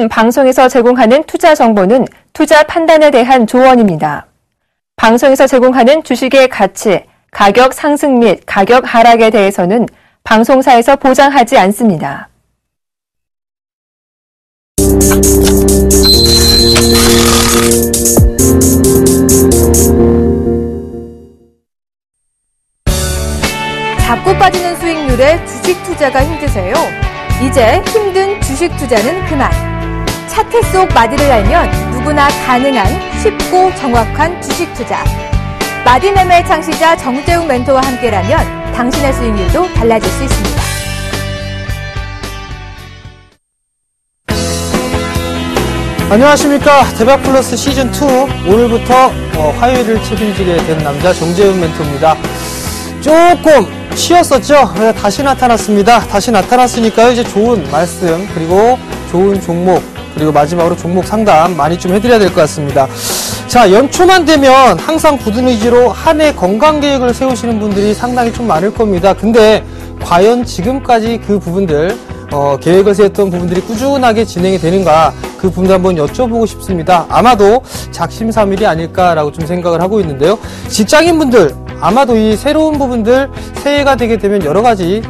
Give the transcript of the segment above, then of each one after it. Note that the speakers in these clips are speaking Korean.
지금 방송에서 제공하는 투자 정보는 투자 판단에 대한 조언입니다. 방송에서 제공하는 주식의 가치, 가격 상승 및 가격 하락에 대해서는 방송사에서 보장하지 않습니다. 자꾸 빠지는 수익률에 주식 투자가 힘드세요? 이제 힘든 주식 투자는 그만. 차트 속 마디를 알면 누구나 가능한 쉽고 정확한 주식 투자. 마디매매 창시자 정재욱 멘토와 함께라면 당신의 수익률도 달라질 수 있습니다. 안녕하십니까. 대박플러스 시즌2 오늘부터 화요일을 책임지게 된 남자 정재욱 멘토입니다. 조금 쉬었었죠? 다시 나타났습니다. 다시 나타났으니까요. 이제 좋은 말씀, 그리고 좋은 종목, 그리고 마지막으로 종목 상담 많이 좀 해드려야 될 것 같습니다. 자, 연초만 되면 항상 굳은 의지로 한 해 건강 계획을 세우시는 분들이 상당히 좀 많을 겁니다. 근데 과연 지금까지 그 부분들, 계획을 세웠던 부분들이 꾸준하게 진행이 되는가, 그 부분도 한번 여쭤보고 싶습니다. 아마도 작심삼일이 아닐까라고 좀 생각을 하고 있는데요. 직장인분들, 아마도 이 새로운 부분들 새해가 되게 되면 여러 가지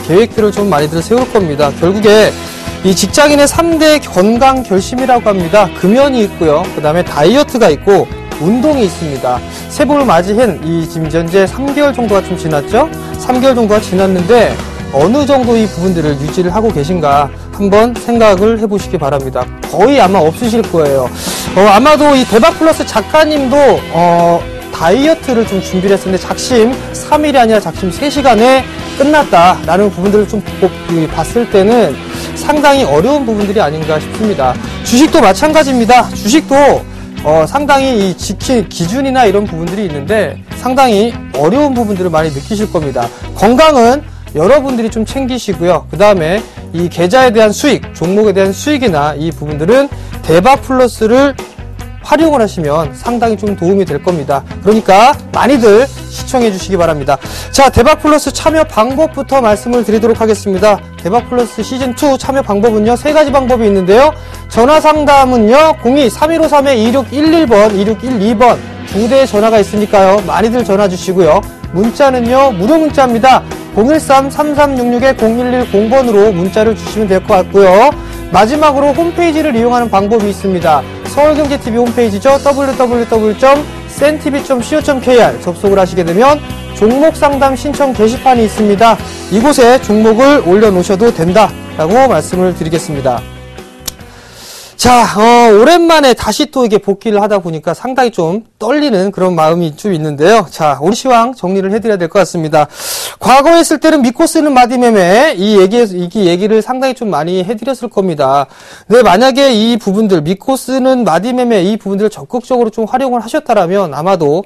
계획들을 좀 많이들 세울 겁니다. 결국에 이 직장인의 3대 건강 결심이라고 합니다. 금연이 있고요. 그 다음에 다이어트가 있고 운동이 있습니다. 새해를 맞이한 이 지금 현재 3개월 정도가 좀 지났죠? 3개월 정도가 지났는데 어느 정도 이 부분들을 유지를 하고 계신가 한번 생각을 해보시기 바랍니다. 거의 아마 없으실 거예요. 아마도 이 대박플러스 작가님도 다이어트를 좀 준비를 했었는데 작심 3일이 아니라 작심 3시간에 끝났다라는 부분들을 좀 봤을 때는 상당히 어려운 부분들이 아닌가 싶습니다. 주식도 마찬가지입니다. 주식도 상당히 이 지킬 기준이나 이런 부분들이 있는데 상당히 어려운 부분들을 많이 느끼실 겁니다. 건강은 여러분들이 좀 챙기시고요. 그 다음에 이 계좌에 대한 수익, 종목에 대한 수익이나 이 부분들은 대박플러스를 활용을 하시면 상당히 좀 도움이 될 겁니다. 그러니까 많이들 시청해 주시기 바랍니다. 자, 대박플러스 참여 방법부터 말씀을 드리도록 하겠습니다. 대박플러스 시즌2 참여 방법은요, 3가지 방법이 있는데요. 전화 상담은요, 02-315-2611번, 2612번 2대의 전화가 있으니까요. 많이들 전화 주시고요. 문자는요, 무료 문자입니다. 013-3366-0110번으로 문자를 주시면 될 것 같고요. 마지막으로 홈페이지를 이용하는 방법이 있습니다. 서울경제TV 홈페이지죠. www.sentv.co.kr 접속을 하시게 되면 종목 상담 신청 게시판이 있습니다. 이곳에 종목을 올려놓으셔도 된다라고 말씀을 드리겠습니다. 자, 오랜만에 다시 또 이게 복귀를 하다 보니까 상당히 좀 떨리는 그런 마음이 좀 있는데요. 자, 우리 시황 정리를 해드려야 될 것 같습니다. 과거에 했을 때는 믿고 쓰는 마디매매, 이 얘기를 상당히 좀 많이 해드렸을 겁니다. 근데 만약에 이 부분들, 믿고 쓰는 마디매매, 이 부분들을 적극적으로 좀 활용을 하셨다라면 아마도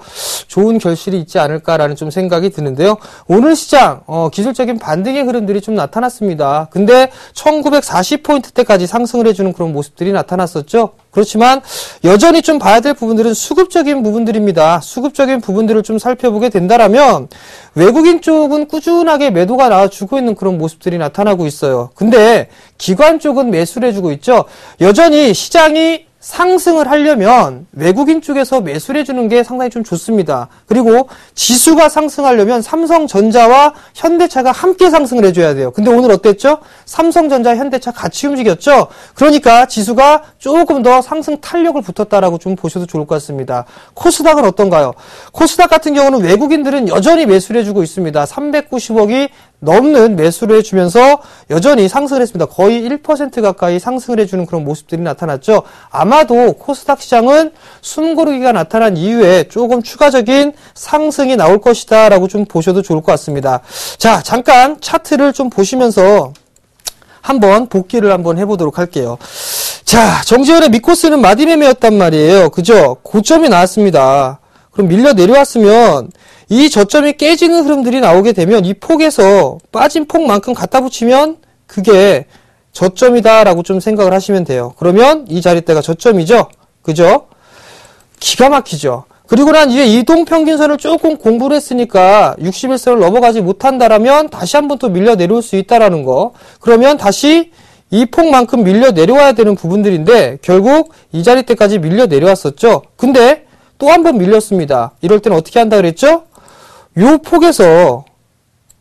좋은 결실이 있지 않을까라는 좀 생각이 드는데요. 오늘 시장, 기술적인 반등의 흐름들이 좀 나타났습니다. 근데 1940포인트대까지 상승을 해주는 그런 모습들이 나타났었죠. 그렇지만 여전히 좀 봐야 될 부분들은 수급적인 부분들입니다. 수급적인 부분들을 좀 살펴보게 된다라면 외국인 쪽은 꾸준하게 매도가 나와주고 있는 그런 모습들이 나타나고 있어요. 근데 기관 쪽은 매수를 해주고 있죠. 여전히 시장이 상승을 하려면 외국인 쪽에서 매수를 해주는 게 상당히 좀 좋습니다. 그리고 지수가 상승하려면 삼성전자와 현대차가 함께 상승을 해줘야 돼요. 근데 오늘 어땠죠? 삼성전자, 현대차 같이 움직였죠? 그러니까 지수가 조금 더 상승 탄력을 붙었다라고 좀 보셔도 좋을 것 같습니다. 코스닥은 어떤가요? 코스닥 같은 경우는 외국인들은 여전히 매수를 해주고 있습니다. 390억이 넘는 매수를 해주면서 여전히 상승을 했습니다. 거의 1% 가까이 상승을 해주는 그런 모습들이 나타났죠. 아마도 코스닥 시장은 숨고르기가 나타난 이후에 조금 추가적인 상승이 나올 것이다 라고 좀 보셔도 좋을 것 같습니다. 자, 잠깐 차트를 좀 보시면서 한번 복기를 한번 해보도록 할게요. 자, 정지현의 믿고 쓰는 마디매매였단 말이에요. 그죠? 고점이 나왔습니다. 그럼 밀려 내려왔으면 이 저점이 깨지는 흐름들이 나오게 되면 이 폭에서 빠진 폭만큼 갖다 붙이면 그게 저점이다라고 좀 생각을 하시면 돼요. 그러면 이 자리대가 저점이죠? 그죠? 기가 막히죠? 그리고 난 이제 이동평균선을 조금 공부를 했으니까 61선을 넘어가지 못한다라면 다시 한번 또 밀려 내려올 수 있다라는 거. 그러면 다시 이 폭만큼 밀려 내려와야 되는 부분들인데 결국 이 자리대까지 밀려 내려왔었죠. 근데 또 한 번 밀렸습니다. 이럴 때는 어떻게 한다 그랬죠? 요 폭에서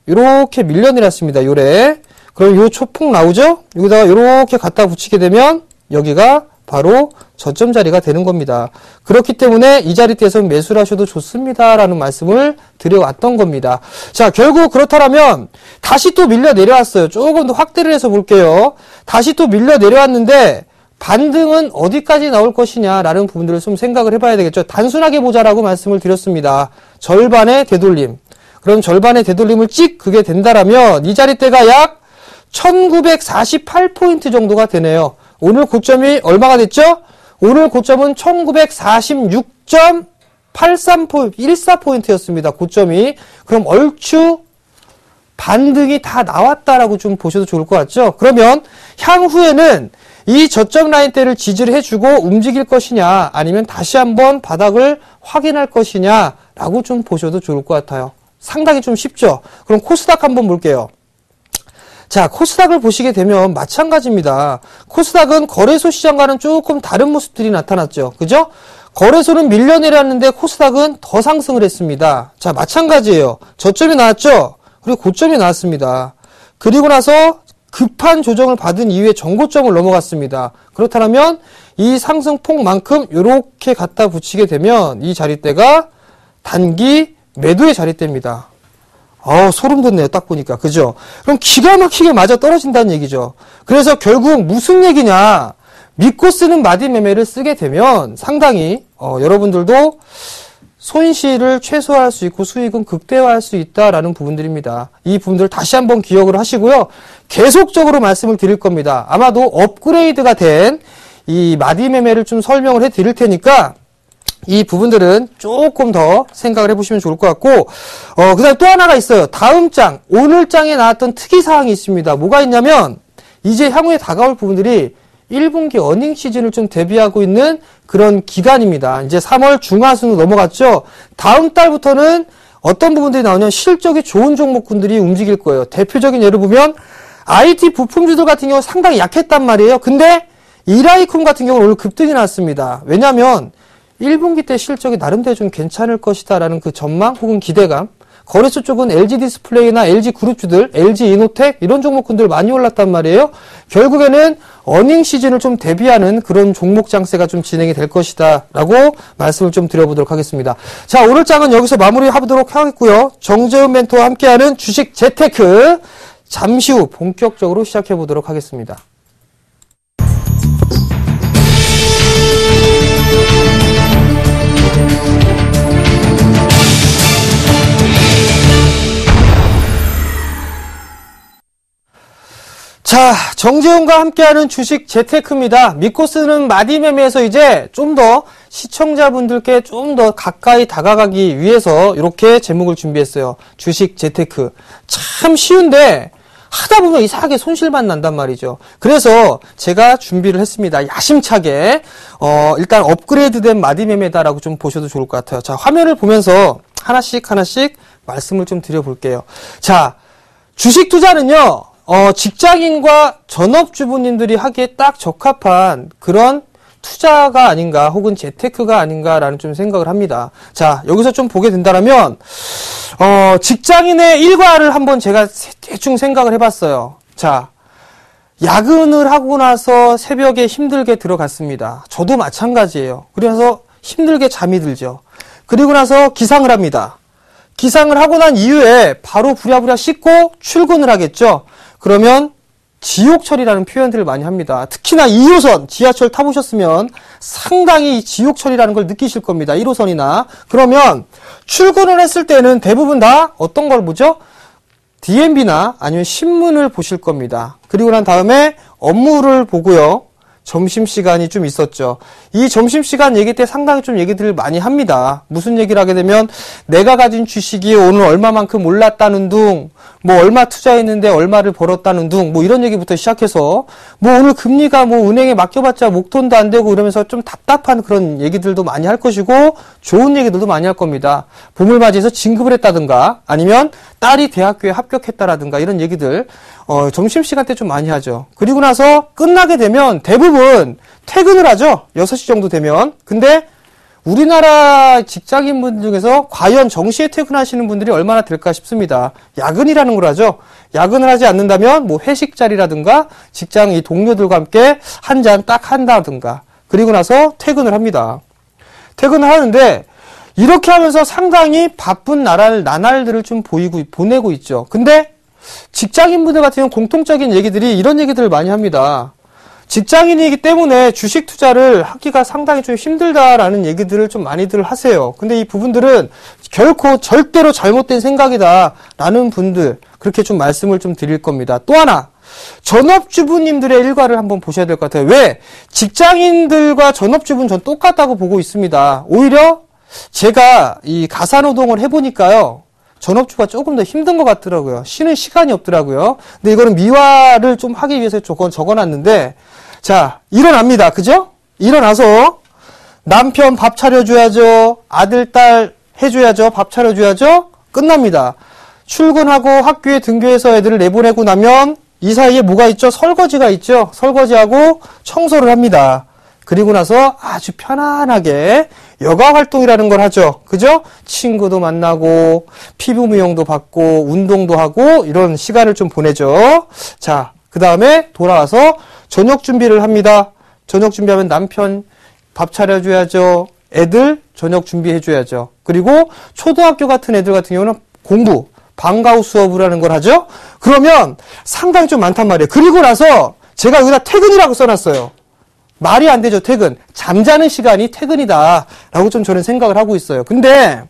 요렇게 밀려 내렸습니다. 요래. 그럼 요 초폭 나오죠? 여기다가 요렇게 갖다 붙이게 되면 여기가 바로 저점 자리가 되는 겁니다. 그렇기 때문에 이 자리대에서 매수를 하셔도 좋습니다. 라는 말씀을 드려왔던 겁니다. 자, 결국 그렇다면 다시 또 밀려 내려왔어요. 조금 더 확대를 해서 볼게요. 다시 또 밀려 내려왔는데 반등은 어디까지 나올 것이냐라는 부분들을 좀 생각을 해봐야 되겠죠. 단순하게 보자라고 말씀을 드렸습니다. 절반의 되돌림. 그럼 절반의 되돌림을 찍 그게 된다라면 이 자리대가 약 1948포인트 정도가 되네요. 오늘 고점이 얼마가 됐죠? 오늘 고점은 1946.14포인트였습니다. 고점이. 그럼 얼추 반등이 다 나왔다라고 좀 보셔도 좋을 것 같죠? 그러면 향후에는 이 저점 라인대를 지지를 해주고 움직일 것이냐 아니면 다시 한번 바닥을 확인할 것이냐라고 좀 보셔도 좋을 것 같아요. 상당히 좀 쉽죠? 그럼 코스닥 한번 볼게요. 자, 코스닥을 보시게 되면 마찬가지입니다. 코스닥은 거래소 시장과는 조금 다른 모습들이 나타났죠. 그죠? 거래소는 밀려 내렸는데 코스닥은 더 상승을 했습니다. 자, 마찬가지예요. 저점이 나왔죠? 그리고 고점이 나왔습니다. 그리고 나서 급한 조정을 받은 이후에 전고점을 넘어갔습니다. 그렇다면 이 상승폭만큼 이렇게 갖다 붙이게 되면 이 자리대가 단기 매도의 자리대입니다. 소름 돋네요. 딱 보니까. 그죠? 그럼 기가 막히게 맞아 떨어진다는 얘기죠. 그래서 결국 무슨 얘기냐. 믿고 쓰는 마디 매매를 쓰게 되면 상당히 여러분들도 손실을 최소화할 수 있고 수익은 극대화할 수 있다라는 부분들입니다. 이 부분들 다시 한번 기억을 하시고요. 계속적으로 말씀을 드릴 겁니다. 아마도 업그레이드가 된 이 마디 매매를 좀 설명을 해 드릴 테니까 이 부분들은 조금 더 생각을 해보시면 좋을 것 같고, 그 다음에 또 하나가 있어요. 다음 장, 오늘 장에 나왔던 특이사항이 있습니다. 뭐가 있냐면, 이제 향후에 다가올 부분들이 1분기 어닝 시즌을 좀 대비하고 있는 그런 기간입니다. 이제 3월 중하순으로 넘어갔죠. 다음 달부터는 어떤 부분들이 나오냐면 실적이 좋은 종목군들이 움직일 거예요. 대표적인 예를 보면, IT 부품주들 같은 경우 상당히 약했단 말이에요. 근데 이라이쿰 같은 경우는 오늘 급등이 났습니다. 왜냐하면 1분기 때 실적이 나름대로 좀 괜찮을 것이다 라는 그 전망 혹은 기대감. 거래소 쪽은 LG 디스플레이나 LG 그룹주들, LG 이노텍 이런 종목군들 많이 올랐단 말이에요. 결국에는 어닝 시즌을 좀 대비하는 그런 종목 장세가 좀 진행이 될 것이다 라고 말씀을 좀 드려보도록 하겠습니다. 자, 오늘 장은 여기서 마무리하도록 하겠고요. 정재훈 멘토와 함께하는 주식 재테크 잠시 후 본격적으로 시작해 보도록 하겠습니다. 자, 정재훈과 함께하는 주식 재테크입니다. 믿고 쓰는 마디 매매에서 이제 좀 더 시청자분들께 좀 더 가까이 다가가기 위해서 이렇게 제목을 준비했어요. 주식 재테크. 참 쉬운데 하다 보면 이상하게 손실만 난단 말이죠. 그래서 제가 준비를 했습니다. 야심차게 일단 업그레이드된 마디 매매다라고 좀 보셔도 좋을 것 같아요. 자, 화면을 보면서 하나씩 말씀을 좀 드려볼게요. 자, 주식 투자는요. 직장인과 전업주부님들이 하기에 딱 적합한 그런 투자가 아닌가 혹은 재테크가 아닌가라는 좀 생각을 합니다. 자, 여기서 좀 보게 된다면 직장인의 일과를 한번 제가 대충 생각을 해봤어요. 자, 야근을 하고 나서 새벽에 힘들게 들어갔습니다. 저도 마찬가지예요. 그래서 힘들게 잠이 들죠. 그리고 나서 기상을 합니다. 기상을 하고 난 이후에 바로 부랴부랴 씻고 출근을 하겠죠. 그러면 지옥철이라는 표현들을 많이 합니다. 특히나 2호선 지하철 타보셨으면 상당히 지옥철이라는 걸 느끼실 겁니다. 1호선이나. 그러면 출근을 했을 때는 대부분 다 어떤 걸 보죠? DMB나 아니면 신문을 보실 겁니다. 그리고 난 다음에 업무를 보고요. 점심시간이 좀 있었죠. 이 점심시간 얘기 때 상당히 좀 얘기들을 많이 합니다. 무슨 얘기를 하게 되면 내가 가진 주식이 오늘 얼마만큼 올랐다는 둥, 뭐 얼마 투자했는데 얼마를 벌었다는 둥, 뭐 이런 얘기부터 시작해서 뭐 오늘 금리가 뭐 은행에 맡겨봤자 목돈도 안 되고 이러면서 좀 답답한 그런 얘기들도 많이 할 것이고 좋은 얘기들도 많이 할 겁니다. 봄을 맞이해서 진급을 했다든가 아니면 딸이 대학교에 합격했다라든가 이런 얘기들 점심시간 때 좀 많이 하죠. 그리고 나서 끝나게 되면 대부분 퇴근을 하죠. 6시 정도 되면. 근데 우리나라 직장인분 중에서 과연 정시에 퇴근하시는 분들이 얼마나 될까 싶습니다. 야근이라는 걸 하죠. 야근을 하지 않는다면 뭐 회식 자리라든가 직장 이 동료들과 함께 한 잔 딱 한다든가 그리고 나서 퇴근을 합니다. 퇴근을 하는데 이렇게 하면서 상당히 바쁜 나날들을 좀 보내고 있죠. 근데 직장인분들 같은 경우는 공통적인 얘기들이 이런 얘기들을 많이 합니다. 직장인이기 때문에 주식 투자를 하기가 상당히 좀 힘들다라는 얘기들을 좀 많이들 하세요. 근데 이 부분들은 결코 절대로 잘못된 생각이다라는 분들 그렇게 좀 말씀을 좀 드릴 겁니다. 또 하나 전업주부님들의 일과를 한번 보셔야 될 것 같아요. 왜? 직장인들과 전업주부는 전 똑같다고 보고 있습니다. 오히려 제가 이 가사노동을 해보니까요. 전업주가 조금 더 힘든 것 같더라고요. 쉬는 시간이 없더라고요. 근데 이거는 미화를 좀 하기 위해서 적어놨는데 자, 일어납니다. 그죠? 일어나서 남편 밥 차려줘야죠. 아들, 딸 해줘야죠. 밥 차려줘야죠. 끝납니다. 출근하고 학교에 등교해서 애들을 내보내고 나면 이 사이에 뭐가 있죠? 설거지가 있죠. 설거지하고 청소를 합니다. 그리고 나서 아주 편안하게 여가 활동이라는 걸 하죠. 그죠? 친구도 만나고 피부 미용도 받고 운동도 하고 이런 시간을 좀 보내죠. 자, 그 다음에 돌아와서 저녁 준비를 합니다. 저녁 준비하면 남편 밥 차려줘야죠. 애들 저녁 준비해줘야죠. 그리고 초등학교 같은 애들 같은 경우는 공부, 방과 후 수업을 하는 걸 하죠. 그러면 상당히 좀 많단 말이에요. 그리고 나서 제가 여기다 퇴근이라고 써놨어요. 말이 안 되죠, 퇴근. 잠자는 시간이 퇴근이다. 라고 좀 저는 생각을 하고 있어요. 근데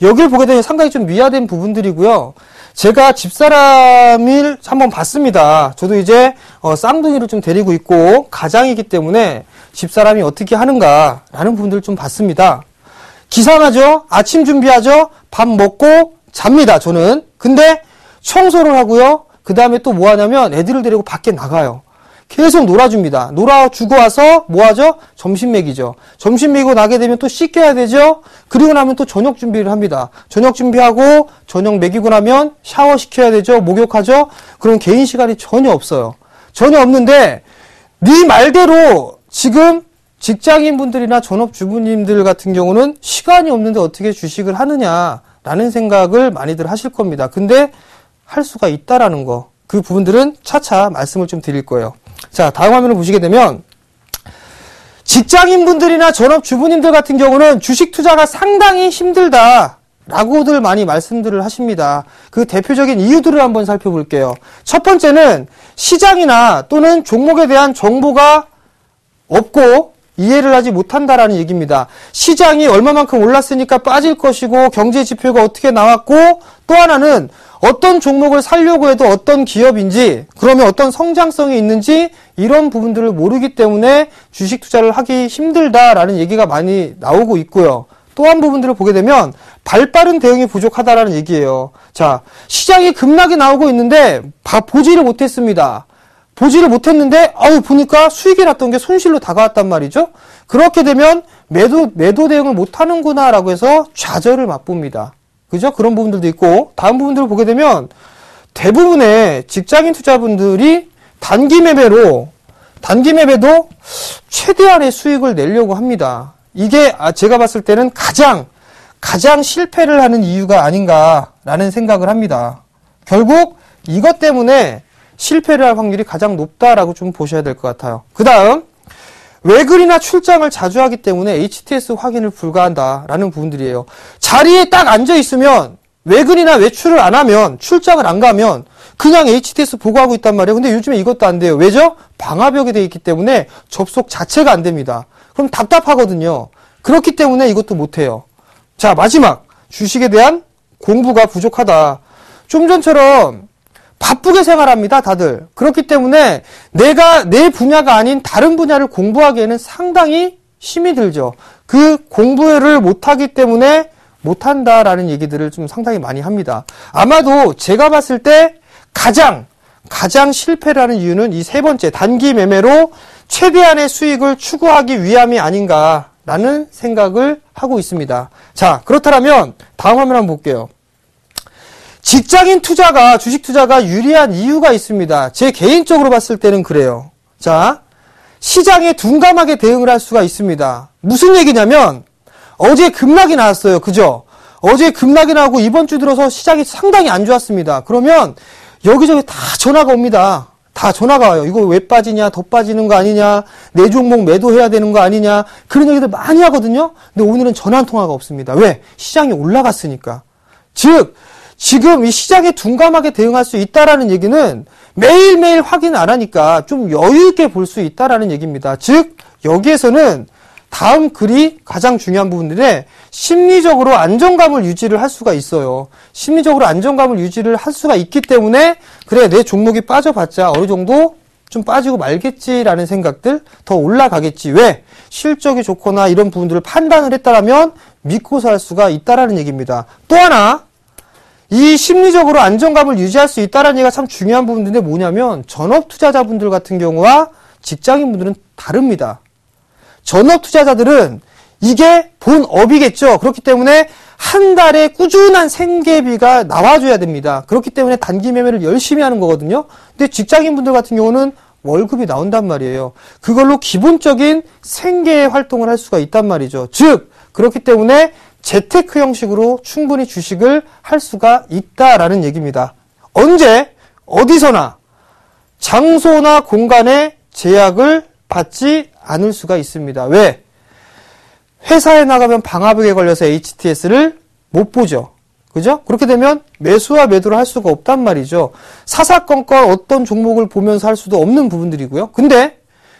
여기를 보게 되면 상당히 좀 미화된 부분들이고요. 제가 집사람을 한번 봤습니다. 저도 이제 쌍둥이를 좀 데리고 있고 가장이기 때문에 집사람이 어떻게 하는가라는 부분들을 좀 봤습니다. 기상하죠. 아침 준비하죠. 밥 먹고 잡니다. 저는. 근데 청소를 하고요. 그 다음에 또 뭐 하냐면 애들을 데리고 밖에 나가요. 계속 놀아줍니다. 놀아주고 와서 뭐 하죠? 점심 먹이죠. 점심 먹이고 나게 되면 또 씻겨야 되죠? 그리고 나면 또 저녁 준비를 합니다. 저녁 준비하고 저녁 먹이고 나면 샤워 시켜야 되죠? 목욕하죠? 그럼 개인 시간이 전혀 없어요. 전혀 없는데 네 말대로 지금 직장인분들이나 전업주부님들 같은 경우는 시간이 없는데 어떻게 주식을 하느냐라는 생각을 많이들 하실 겁니다. 근데 할 수가 있다라는 거. 그 부분들은 차차 말씀을 좀 드릴 거예요. 자, 다음 화면을 보시게 되면 직장인분들이나 전업주부님들 같은 경우는 주식 투자가 상당히 힘들다라고들 많이 말씀들을 하십니다. 그 대표적인 이유들을 한번 살펴볼게요. 첫 번째는 시장이나 또는 종목에 대한 정보가 없고 이해를 하지 못한다라는 얘기입니다. 시장이 얼마만큼 올랐으니까 빠질 것이고 경제 지표가 어떻게 나왔고 또 하나는 어떤 종목을 사려고 해도 어떤 기업인지 그러면 어떤 성장성이 있는지 이런 부분들을 모르기 때문에 주식 투자를 하기 힘들다라는 얘기가 많이 나오고 있고요. 또 한 부분들을 보게 되면 발빠른 대응이 부족하다라는 얘기예요. 자, 시장이 급락이 나오고 있는데 보지를 못했습니다. 보지를 못했는데 보니까 수익이 났던 게 손실로 다가왔단 말이죠. 그렇게 되면 매도 대응을 못하는구나 라고 해서 좌절을 맛봅니다. 그죠? 그런 부분들도 있고 다음 부분들을 보게 되면 대부분의 직장인 투자분들이 단기 매매도 최대한의 수익을 내려고 합니다. 이게 제가 봤을 때는 가장 실패를 하는 이유가 아닌가라는 생각을 합니다. 결국 이것 때문에 실패를 할 확률이 가장 높다라고 좀 보셔야 될 것 같아요. 그 다음 외근이나 출장을 자주 하기 때문에 HTS 확인을 불가한다라는 부분들이에요. 자리에 딱 앉아 있으면 외근이나 외출을 안 하면 출장을 안 가면 그냥 HTS 보고하고 있단 말이에요. 근데 요즘에 이것도 안 돼요. 왜죠? 방화벽이 되어 있기 때문에 접속 자체가 안 됩니다. 그럼 답답하거든요. 그렇기 때문에 이것도 못해요. 자, 마지막 주식에 대한 공부가 부족하다. 좀 전처럼 바쁘게 생활합니다, 다들. 그렇기 때문에 내가 내 분야가 아닌 다른 분야를 공부하기에는 상당히 힘이 들죠. 그 공부를 못하기 때문에 못한다라는 얘기들을 좀 상당히 많이 합니다. 아마도 제가 봤을 때 가장 실패라는 이유는 이 세 번째, 단기 매매로 최대한의 수익을 추구하기 위함이 아닌가라는 생각을 하고 있습니다. 자, 그렇다면 다음 화면 한번 볼게요. 직장인 투자가, 주식 투자가 유리한 이유가 있습니다. 제 개인적으로 봤을 때는 그래요. 자, 시장에 둔감하게 대응을 할 수가 있습니다. 무슨 얘기냐면, 어제 급락이 나왔어요. 그죠? 어제 급락이 나오고 이번 주 들어서 시장이 상당히 안 좋았습니다. 그러면 여기저기 다 전화가 옵니다. 다 전화가 와요. 이거 왜 빠지냐, 더 빠지는 거 아니냐, 내 종목 매도해야 되는 거 아니냐, 그런 얘기들 많이 하거든요. 근데 오늘은 전화 한 통화가 없습니다. 왜? 시장이 올라갔으니까. 즉, 지금 이 시장에 둔감하게 대응할 수 있다라는 얘기는 매일매일 확인 안 하니까 좀 여유 있게 볼 수 있다라는 얘기입니다. 즉, 여기에서는 다음 글이 가장 중요한 부분인데 심리적으로 안정감을 유지를 할 수가 있어요. 심리적으로 안정감을 유지를 할 수가 있기 때문에 그래, 내 종목이 빠져봤자 어느 정도 좀 빠지고 말겠지라는 생각들, 더 올라가겠지. 왜? 실적이 좋거나 이런 부분들을 판단을 했다라면 믿고서 할 수가 있다라는 얘기입니다. 또 하나, 이 심리적으로 안정감을 유지할 수 있다는 얘기가 참 중요한 부분인데 뭐냐면 전업 투자자분들 같은 경우와 직장인분들은 다릅니다. 전업 투자자들은 이게 본업이겠죠. 그렇기 때문에 한 달에 꾸준한 생계비가 나와줘야 됩니다. 그렇기 때문에 단기 매매를 열심히 하는 거거든요. 근데 직장인분들 같은 경우는 월급이 나온단 말이에요. 그걸로 기본적인 생계 활동을 할 수가 있단 말이죠. 즉, 그렇기 때문에 재테크 형식으로 충분히 주식을 할 수가 있다라는 얘기입니다. 언제, 어디서나, 장소나 공간에 제약을 받지 않을 수가 있습니다. 왜? 회사에 나가면 방화벽에 걸려서 HTS를 못 보죠. 그죠? 그렇게 되면 매수와 매도를 할 수가 없단 말이죠. 사사건건 어떤 종목을 보면서 할 수도 없는 부분들이고요. 근데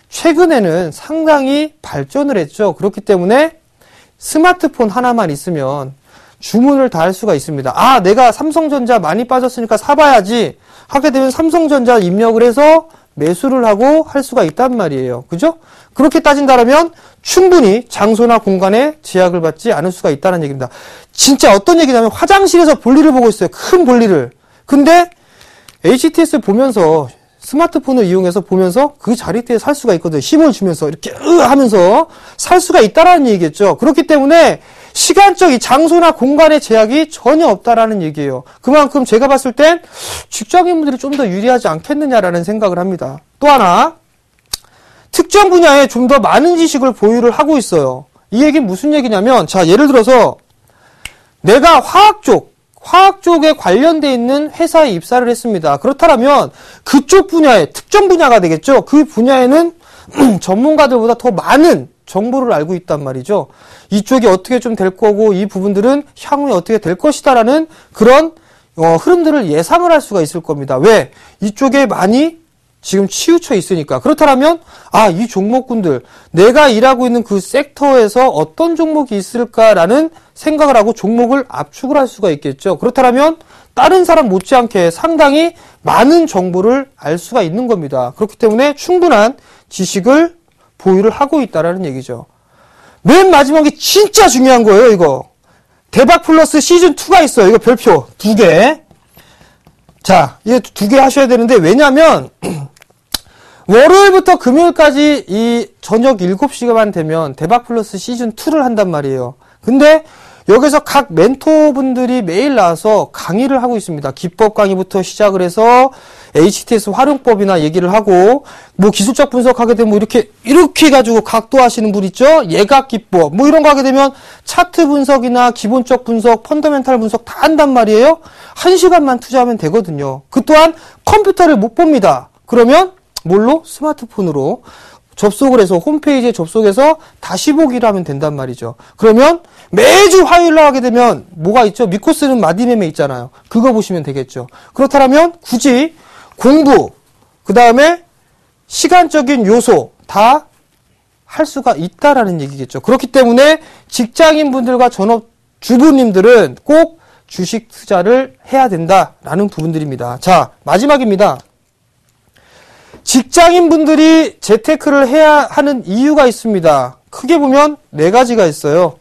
최근에는 상당히 발전을 했죠. 그렇기 때문에 스마트폰 하나만 있으면 주문을 다 할 수가 있습니다. 아, 내가 삼성전자 많이 빠졌으니까 사봐야지 하게 되면 삼성전자 입력을 해서 매수를 하고 할 수가 있단 말이에요. 그죠? 그렇게 따진다면 충분히 장소나 공간에 제약을 받지 않을 수가 있다는 얘기입니다. 진짜 어떤 얘기냐면 화장실에서 볼일을 보고 있어요. 큰 볼일을. 근데 HTS 보면서 스마트폰을 이용해서 보면서 그 자리대에 살 수가 있거든요. 힘을 주면서 이렇게 하면서 살 수가 있다라는 얘기겠죠. 그렇기 때문에 시간적 이 장소나 공간의 제약이 전혀 없다라는 얘기예요. 그만큼 제가 봤을 땐 직장인분들이 좀 더 유리하지 않겠느냐라는 생각을 합니다. 또 하나, 특정 분야에 좀 더 많은 지식을 보유를 하고 있어요. 이 얘기는 무슨 얘기냐면, 자, 예를 들어서 내가 화학 쪽에 관련돼 있는 회사에 입사를 했습니다. 그렇다면 그쪽 분야에, 특정 분야가 되겠죠. 그 분야에는 전문가들보다 더 많은 정보를 알고 있단 말이죠. 이쪽이 어떻게 좀 될 거고 이 부분들은 향후에 어떻게 될 것이다라는 그런 흐름들을 예상을 할 수가 있을 겁니다. 왜? 이쪽에 많이 지금 치우쳐 있으니까. 그렇다면 이 종목군들, 내가 일하고 있는 그 섹터에서 어떤 종목이 있을까라는 생각을 하고 종목을 압축을 할 수가 있겠죠. 그렇다면 다른 사람 못지않게 상당히 많은 정보를 알 수가 있는 겁니다. 그렇기 때문에 충분한 지식을 보유를 하고 있다라는 얘기죠. 맨 마지막에 진짜 중요한 거예요, 이거. 대박 플러스 시즌2가 있어요. 이거 별표 2개. 자, 이거 2개 하셔야 되는데, 왜냐면, 월요일부터 금요일까지 이 저녁 7시간 되면 대박 플러스 시즌2를 한단 말이에요. 근데 여기서 각 멘토분들이 매일 나와서 강의를 하고 있습니다. 기법 강의부터 시작을 해서 HTS 활용법이나 얘기를 하고, 뭐 기술적 분석하게 되면 이렇게 해가지고 각도하시는 분 있죠? 예각 기법. 뭐 이런 거 하게 되면 차트 분석이나 기본적 분석, 펀더멘탈 분석 다 한단 말이에요. 1시간만 투자하면 되거든요. 그 또한 컴퓨터를 못 봅니다. 그러면 뭘로? 스마트폰으로 접속을 해서 홈페이지에 접속해서 다시 보기를 하면 된단 말이죠. 그러면 매주 화요일로 하게 되면 뭐가 있죠? 믿고 쓰는 마디매매 있잖아요. 그거 보시면 되겠죠. 그렇다면 굳이 공부, 그 다음에 시간적인 요소 다 할 수가 있다라는 얘기겠죠. 그렇기 때문에 직장인분들과 전업 주부님들은 꼭 주식 투자를 해야 된다라는 부분들입니다. 자, 마지막입니다. 직장인분들이 재테크를 해야 하는 이유가 있습니다. 크게 보면 4가지가 있어요.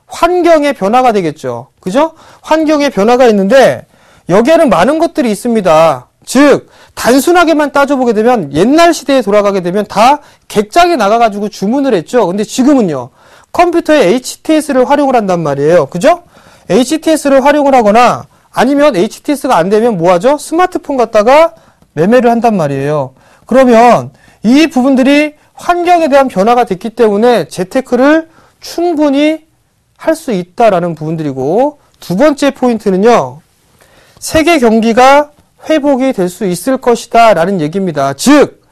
환경의 변화가 되겠죠. 그죠? 환경의 변화가 있는데 여기에는 많은 것들이 있습니다. 즉 단순하게만 따져보게 되면 옛날 시대에 돌아가게 되면 다 객장에 나가가지고 주문을 했죠. 근데 지금은요. 컴퓨터에 HTS를 활용을 한단 말이에요. 그죠? HTS를 활용을 하거나 아니면 HTS가 안 되면 뭐 하죠? 스마트폰 갖다가 매매를 한단 말이에요. 그러면 이 부분들이 환경에 대한 변화가 됐기 때문에 재테크를 충분히 할 수 있다라는 부분들이고, 두 번째 포인트는요. 세계 경기가 회복이 될 수 있을 것이다 라는 얘기입니다. 즉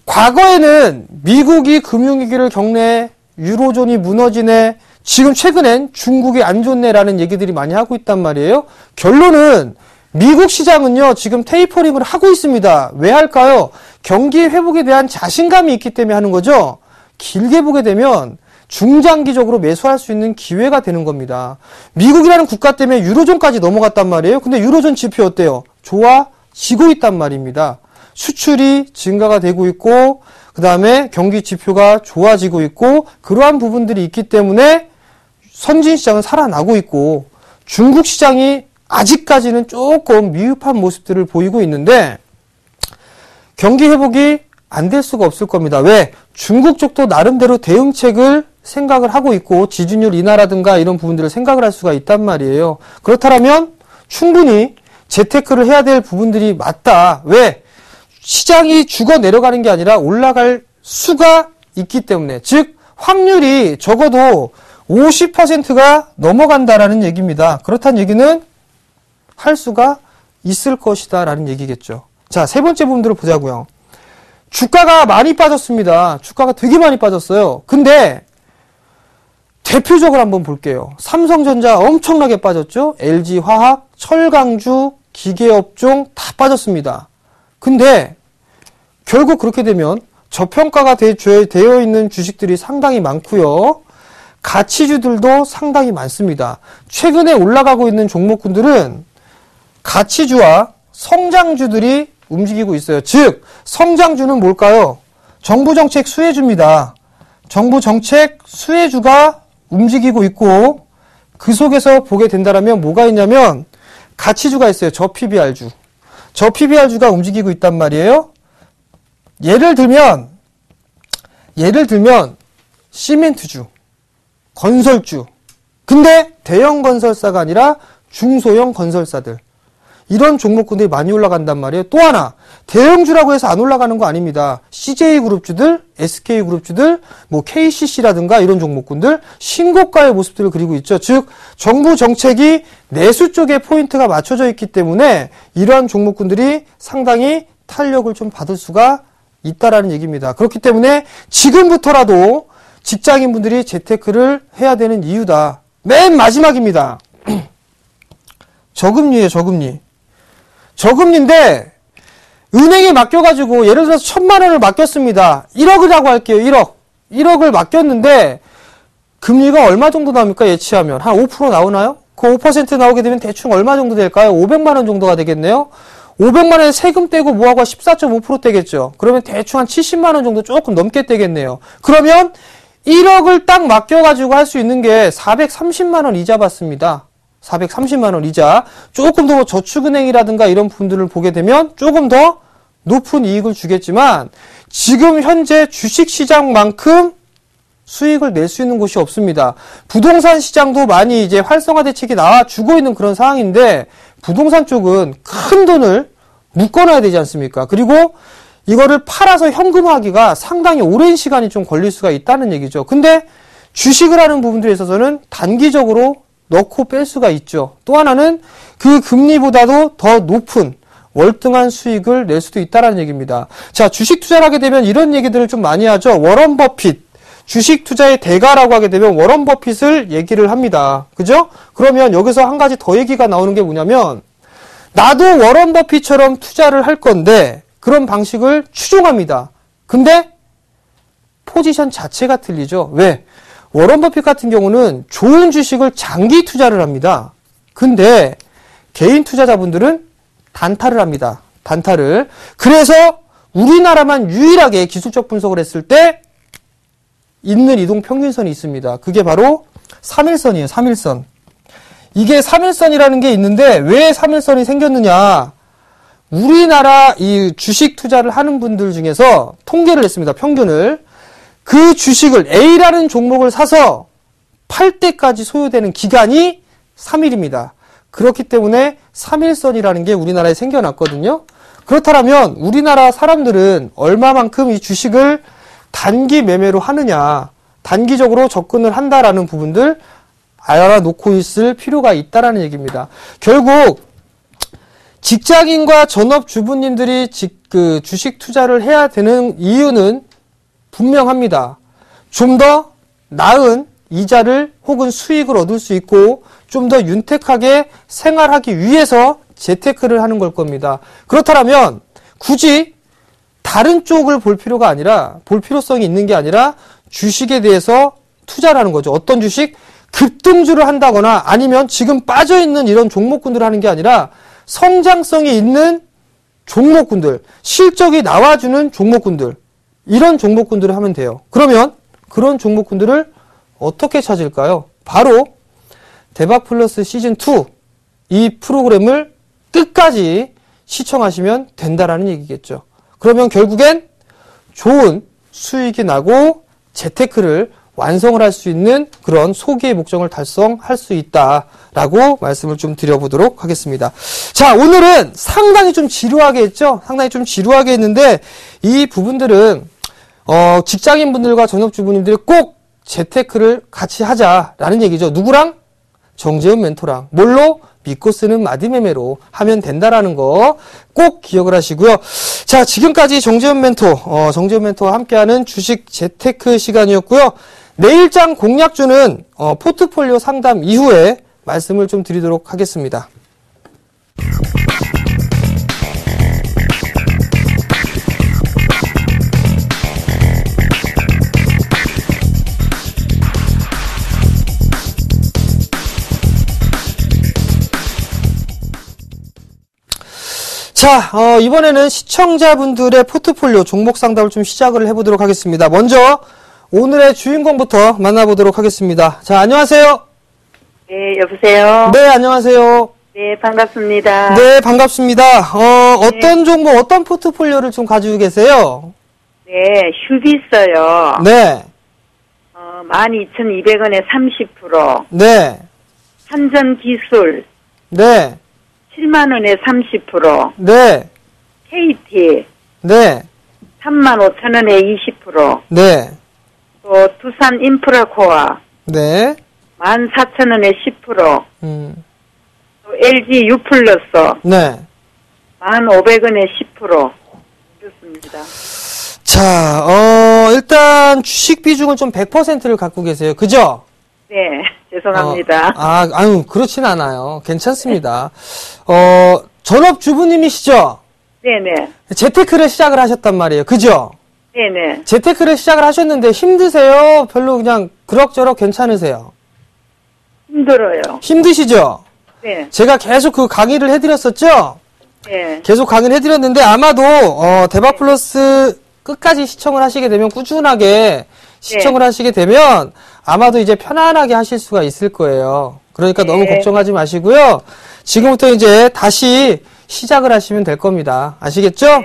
과거에는 미국이 금융위기를 겪네, 유로존이 무너지네, 지금 최근엔 중국이 안 좋네라는 얘기들이 많이 하고 있단 말이에요. 결론은 미국 시장은요 지금 테이퍼링을 하고 있습니다. 왜 할까요? 경기 회복에 대한 자신감이 있기 때문에 하는 거죠. 길게 보게 되면 중장기적으로 매수할 수 있는 기회가 되는 겁니다. 미국이라는 국가 때문에 유로존까지 넘어갔단 말이에요. 근데 유로존 지표 어때요? 좋아지고 있단 말입니다. 수출이 증가가 되고 있고 그 다음에 경기 지표가 좋아지고 있고 그러한 부분들이 있기 때문에 선진 시장은 살아나고 있고 중국 시장이 아직까지는 조금 미흡한 모습들을 보이고 있는데 경기 회복이 안 될 수가 없을 겁니다. 왜? 중국 쪽도 나름대로 대응책을 생각을 하고 있고 지준율 인하라든가 이런 부분들을 생각을 할 수가 있단 말이에요. 그렇다면 충분히 재테크를 해야 될 부분들이 맞다. 왜? 시장이 죽어 내려가는 게 아니라 올라갈 수가 있기 때문에, 즉 확률이 적어도 50%가 넘어간다라는 얘기입니다. 그렇다는 얘기는 할 수가 있을 것이다 라는 얘기겠죠. 자, 세 번째 부분들을 보자고요. 주가가 많이 빠졌습니다. 주가가 되게 많이 빠졌어요. 근데 대표적으로 한번 볼게요. 삼성전자 엄청나게 빠졌죠. LG화학, 철강주, 기계업종 다 빠졌습니다. 근데 결국 그렇게 되면 저평가가 되어 있는 주식들이 상당히 많고요. 가치주들도 상당히 많습니다. 최근에 올라가고 있는 종목군들은 가치주와 성장주들이 움직이고 있어요. 즉 성장주는 뭘까요? 정부정책 수혜주입니다. 정부정책 수혜주가 움직이고 있고 그 속에서 보게 된다면 뭐가 있냐면 가치주가 있어요. 저PBR주. 저PBR주가 움직이고 있단 말이에요. 예를 들면 시멘트주, 건설주. 근데 대형 건설사가 아니라 중소형 건설사들. 이런 종목군들이 많이 올라간단 말이에요. 또 하나, 대형주라고 해서 안 올라가는 거 아닙니다. CJ그룹주들, SK그룹주들, 뭐 KCC라든가 이런 종목군들 신고가의 모습들을 그리고 있죠. 즉 정부 정책이 내수 쪽에 포인트가 맞춰져 있기 때문에 이러한 종목군들이 상당히 탄력을 좀 받을 수가 있다라는 얘기입니다. 그렇기 때문에 지금부터라도 직장인분들이 재테크를 해야 되는 이유다. 맨 마지막입니다. 저금리예요, 저금리. 저금리인데 은행에 맡겨가지고 예를 들어서 1,000만 원을 맡겼습니다. 1억이라고 할게요. 1억을 맡겼는데 금리가 얼마 정도 나옵니까? 예치하면 한 5% 나오나요? 그 5% 나오게 되면 대충 얼마 정도 될까요? 500만 원 정도가 되겠네요. 500만 원에 세금 떼고 뭐하고 14.5% 떼겠죠. 그러면 대충 한 70만 원 정도 조금 넘게 떼겠네요. 그러면 1억을 딱 맡겨가지고 할 수 있는 게 430만 원 이자 받습니다. 430만 원 이자. 조금 더 저축은행이라든가 이런 분들을 보게 되면 조금 더 높은 이익을 주겠지만 지금 현재 주식시장만큼 수익을 낼 수 있는 곳이 없습니다. 부동산 시장도 많이 이제 활성화 대책이 나와주고 있는 그런 상황인데 부동산 쪽은 큰 돈을 묶어놔야 되지 않습니까? 그리고 이거를 팔아서 현금화하기가 상당히 오랜 시간이 좀 걸릴 수가 있다는 얘기죠. 근데 주식을 하는 부분들에 있어서는 단기적으로 넣고 뺄 수가 있죠. 또 하나는 그 금리보다도 더 높은 월등한 수익을 낼 수도 있다는 얘기입니다. 자, 주식 투자를 하게 되면 이런 얘기들을 좀 많이 하죠. 워런 버핏. 주식 투자의 대가라고 하게 되면 워런 버핏을 얘기를 합니다. 그죠? 그러면 여기서 한 가지 더 얘기가 나오는 게 뭐냐면 나도 워런 버핏처럼 투자를 할 건데 그런 방식을 추종합니다. 근데 포지션 자체가 틀리죠. 왜? 워런 버핏 같은 경우는 좋은 주식을 장기 투자를 합니다. 근데 개인 투자자분들은 단타를 합니다. 단타를. 그래서 우리나라만 유일하게 기술적 분석을 했을 때 있는 이동 평균선이 있습니다. 그게 바로 3일선이에요. 3일선. 이게 3일선이라는 게 있는데 왜 3일선이 생겼느냐. 우리나라 이 주식 투자를 하는 분들 중에서 통계를 했습니다. 평균을. 그 주식을 A라는 종목을 사서 팔 때까지 소요되는 기간이 3일입니다. 그렇기 때문에 3일선이라는 게 우리나라에 생겨났거든요. 그렇다면 우리나라 사람들은 얼마만큼 이 주식을 단기 매매로 하느냐, 단기적으로 접근을 한다라는 부분들 알아놓고 있을 필요가 있다라는 얘기입니다. 결국 직장인과 전업주부님들이 주식 투자를 해야 되는 이유는 분명합니다. 좀 더 나은 이자를 혹은 수익을 얻을 수 있고 좀 더 윤택하게 생활하기 위해서 재테크를 하는 걸 겁니다. 그렇다면 굳이 다른 쪽을 볼 필요가 아니라, 볼 필요성이 있는 게 아니라 주식에 대해서 투자를 하는 거죠. 어떤 주식? 급등주를 한다거나 아니면 지금 빠져있는 이런 종목군들을 하는 게 아니라 성장성이 있는 종목군들, 실적이 나와주는 종목군들, 이런 종목군들을 하면 돼요. 그러면 그런 종목군들을 어떻게 찾을까요? 바로 대박플러스 시즌2 이 프로그램을 끝까지 시청하시면 된다라는 얘기겠죠. 그러면 결국엔 좋은 수익이 나고 재테크를 완성을 할 수 있는 그런 소기의 목적을 달성할 수 있다라고 말씀을 좀 드려보도록 하겠습니다. 자, 오늘은 상당히 좀 지루하게 했죠? 상당히 좀 지루하게 했는데 이 부분들은 직장인분들과 전업주부님들이 꼭 재테크를 같이 하자라는 얘기죠. 누구랑? 정재훈 멘토랑. 뭘로? 믿고 쓰는 마디매매로 하면 된다라는 거 꼭 기억을 하시고요. 자, 지금까지 정재훈 멘토와 함께하는 주식 재테크 시간이었고요. 내일장 공략주는 포트폴리오 상담 이후에 말씀을 좀 드리도록 하겠습니다. 자, 이번에는 시청자분들의 포트폴리오 종목 상담을 좀 시작을 해보도록 하겠습니다. 먼저 오늘의 주인공부터 만나보도록 하겠습니다. 자, 안녕하세요. 네, 여보세요. 네, 안녕하세요. 네, 반갑습니다. 네, 반갑습니다. 어떤 종목, 어떤 포트폴리오를 좀 가지고 계세요? 네, 휴비서요. 네. 12,200원에 30%. 네. 한전기술. 네. 7만원에 30%. 네. KT. 네. 35,000원에 20%. 네. 또 두산 인프라코아. 네. 14,000원에 10%. 또 LG 유플러스. 네. 1,500원에 10%. 그렇습니다. 자, 일단 주식 비중을 좀 100%를 갖고 계세요. 그죠? 네, 죄송합니다. 아유, 그렇진 않아요. 괜찮습니다. 전업주부님이시죠? 네네. 재테크를 시작을 하셨단 말이에요. 그죠? 네네. 재테크를 시작을 하셨는데 힘드세요? 별로 그냥 그럭저럭 괜찮으세요? 힘들어요. 힘드시죠? 네. 제가 계속 그 강의를 해드렸었죠? 네. 계속 강의를 해드렸는데 아마도 대박플러스 끝까지 시청을 하시게 되면 꾸준하게 시청을 하시게 되면 아마도 이제 편안하게 하실 수가 있을 거예요. 그러니까 너무 걱정하지 마시고요. 지금부터 이제 다시 시작을 하시면 될 겁니다. 아시겠죠?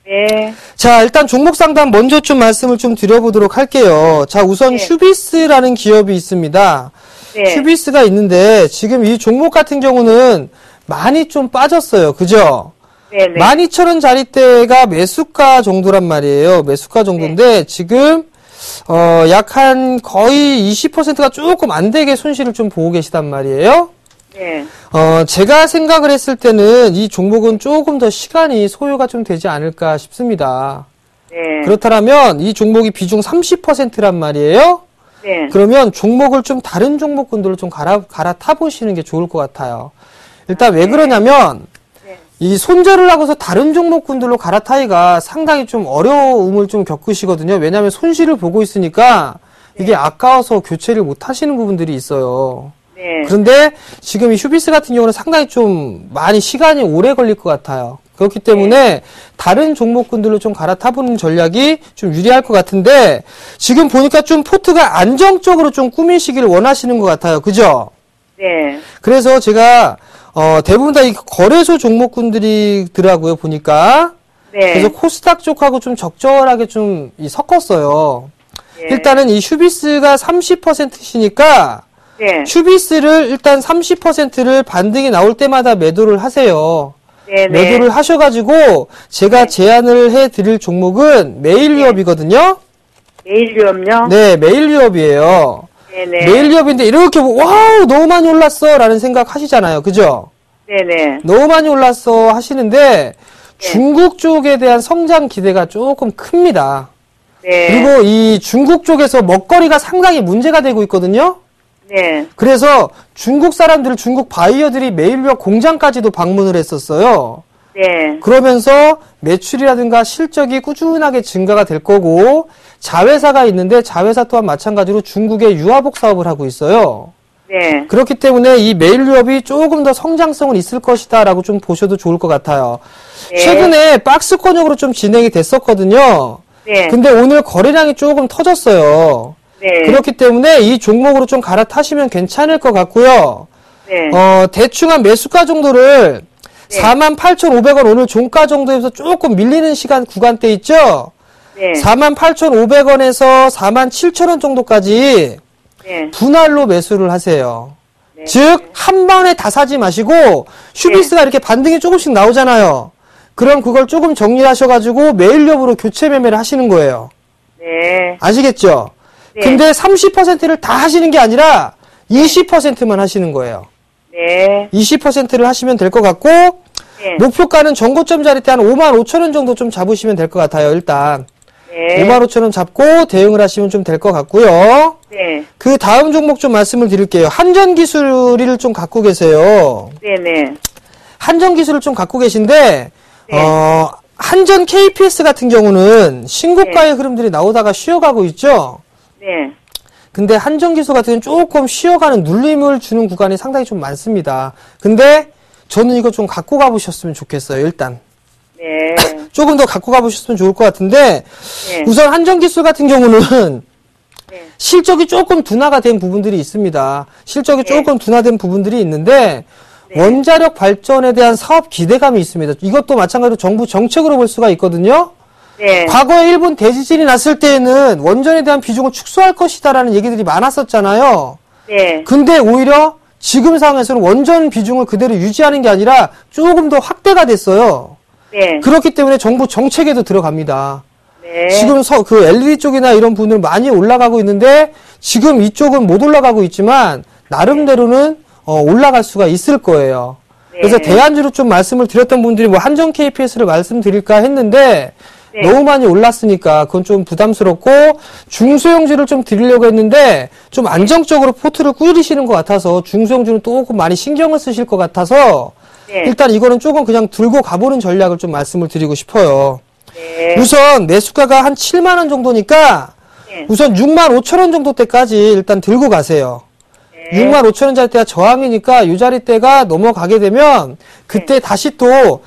네. 자, 일단 종목 상담 먼저 좀 말씀을 좀 드려보도록 할게요. 자, 우선 휴비스라는 기업이 있습니다. 네. 휴비스가 있는데 지금 이 종목 같은 경우는 많이 좀 빠졌어요. 그죠? 네네. 12,000원 자리대가 매수가 정도란 말이에요. 매수가 정도인데 지금 약 한 거의 20%가 조금 안 되게 손실을 좀 보고 계시단 말이에요. 네. 제가 생각을 했을 때는 이 종목은 조금 더 시간이 소요가 좀 되지 않을까 싶습니다. 네. 그렇다면 이 종목이 비중 30%란 말이에요. 네. 그러면 종목을 좀 다른 종목군들로 좀 갈아타 보시는 게 좋을 것 같아요. 일단 왜 그러냐면 이 손절을 하고서 다른 종목군들로 갈아타기가 상당히 좀 어려움을 좀 겪으시거든요. 왜냐하면 손실을 보고 있으니까 이게 아까워서 교체를 못 하시는 부분들이 있어요. 네. 그런데 지금 이 휴비스 같은 경우는 상당히 좀 많이 시간이 오래 걸릴 것 같아요. 그렇기 때문에 다른 종목군들로 좀 갈아타보는 전략이 좀 유리할 것 같은데 지금 보니까 좀 포트가 안정적으로 좀 꾸미시기를 원하시는 것 같아요. 그죠? 네. 그래서 제가 대부분 다 이 거래소 종목군들이더라고요. 보니까. 네. 그래서 코스닥 쪽하고 좀 적절하게 좀 섞었어요. 네. 일단은 이 휴비스가 30%시니까 네. 휴비스를 일단 30%를 반등이 나올 때마다 매도를 하세요. 네. 매도를 하셔가지고 제가 제안을 해드릴 종목은 메일유업이거든요. 메일유업요? 네, 메일유업이에요. 네네. 메일유업인데 이렇게 와우 너무 많이 올랐어 라는 생각 하시잖아요. 그죠? 네네. 너무 많이 올랐어 하시는데 중국 쪽에 대한 성장 기대가 조금 큽니다. 네. 그리고 이 중국 쪽에서 먹거리가 상당히 문제가 되고 있거든요. 네. 그래서 중국 사람들, 중국 바이어들이 메일유업 공장까지도 방문을 했었어요. 네. 그러면서 매출이라든가 실적이 꾸준하게 증가가 될 거고 자회사가 있는데 자회사 또한 마찬가지로 중국의 유아복 사업을 하고 있어요. 네. 그렇기 때문에 이 메일유업이 조금 더 성장성은 있을 것이다 라고 좀 보셔도 좋을 것 같아요. 네. 최근에 박스권역으로 좀 진행이 됐었거든요. 네. 근데 오늘 거래량이 조금 터졌어요. 네. 그렇기 때문에 이 종목으로 좀 갈아타시면 괜찮을 것 같고요. 네. 대충 한 매수가 정도를 네. 48,500원 오늘 종가 정도에서 조금 밀리는 시간 구간대 있죠? 네. 48,500원에서 47,000원 정도까지 네. 분할로 매수를 하세요. 네. 즉, 한 번에 다 사지 마시고, 휴비스가 이렇게 반등이 조금씩 나오잖아요. 그럼 그걸 조금 정리하셔가지고, 메일유업으로 교체 매매를 하시는 거예요. 네. 아시겠죠? 네. 근데 30%를 다 하시는 게 아니라, 20%만 하시는 거예요. 네. 20%를 하시면 될 것 같고, 네. 목표가는 전고점 자리 때 한 55,000원 정도 좀 잡으시면 될 것 같아요, 일단. 네. 55,000원 잡고 대응을 하시면 좀 될 것 같고요. 네. 그 다음 종목 좀 말씀을 드릴게요. 한전기술을 좀 갖고 계세요. 네네. 한전기술을 좀 갖고 계신데, 한전 KPS 같은 경우는 신고가의 흐름들이 나오다가 쉬어가고 있죠? 네. 근데 한전기술 같은 경우는 조금 쉬어가는 눌림을 주는 구간이 상당히 좀 많습니다. 근데 저는 이거 좀 갖고 가보셨으면 좋겠어요, 일단. 네. 조금 더 갖고 가보셨으면 좋을 것 같은데, 네. 우선 한전기술 같은 경우는 네. 실적이 조금 둔화가 된 부분들이 있습니다. 실적이 네. 조금 둔화된 부분들이 있는데, 네. 원자력 발전에 대한 사업 기대감이 있습니다. 이것도 마찬가지로 정부 정책으로 볼 수가 있거든요. 네. 과거에 일본 대지진이 났을 때에는 원전에 대한 비중을 축소할 것이다라는 얘기들이 많았었잖아요. 네. 근데 오히려 지금 상황에서는 원전 비중을 그대로 유지하는 게 아니라 조금 더 확대가 됐어요. 네. 그렇기 때문에 정부 정책에도 들어갑니다. 네. 지금 그 LED 쪽이나 이런 부분들 많이 올라가고 있는데 지금 이쪽은 못 올라가고 있지만 나름대로는 올라갈 수가 있을 거예요. 네. 그래서 대안주로 좀 말씀을 드렸던 분들이 뭐 한전 KPS를 말씀드릴까 했는데 네. 너무 많이 올랐으니까 그건 좀 부담스럽고 중소형주를 좀 드리려고 했는데 좀 안정적으로 포트를 꾸리시는 것 같아서 중소형주는 조금 많이 신경을 쓰실 것 같아서 네. 일단 이거는 조금 그냥 들고 가보는 전략을 좀 말씀을 드리고 싶어요. 네. 우선 매수가가 한 7만원 정도니까 네. 우선 65,000원 정도 때까지 일단 들고 가세요. 네. 65,000원짜리 때가 저항이니까 이 자리대가 넘어가게 되면 그때 다시 또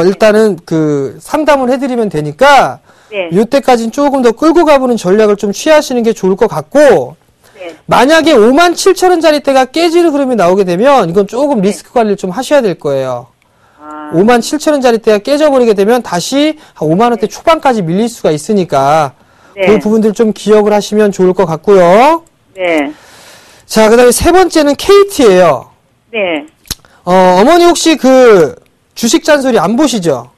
일단은 그 상담을 해드리면 되니까 네. 이때까지는 조금 더 끌고 가보는 전략을 좀 취하시는 게 좋을 것 같고 네. 만약에 57,000원짜리 때가 깨지는 흐름이 나오게 되면 이건 조금 리스크 관리를 좀 하셔야 될 거예요. 아, 57,000원짜리 때가 깨져버리게 되면 다시 한 5만원대 초반까지 밀릴 수가 있으니까 네. 그 부분들 좀 기억을 하시면 좋을 것 같고요. 네. 자, 그 다음에 세 번째는 KT예요. 네. 어머니 혹시 그 주식 잔소리 안 보시죠?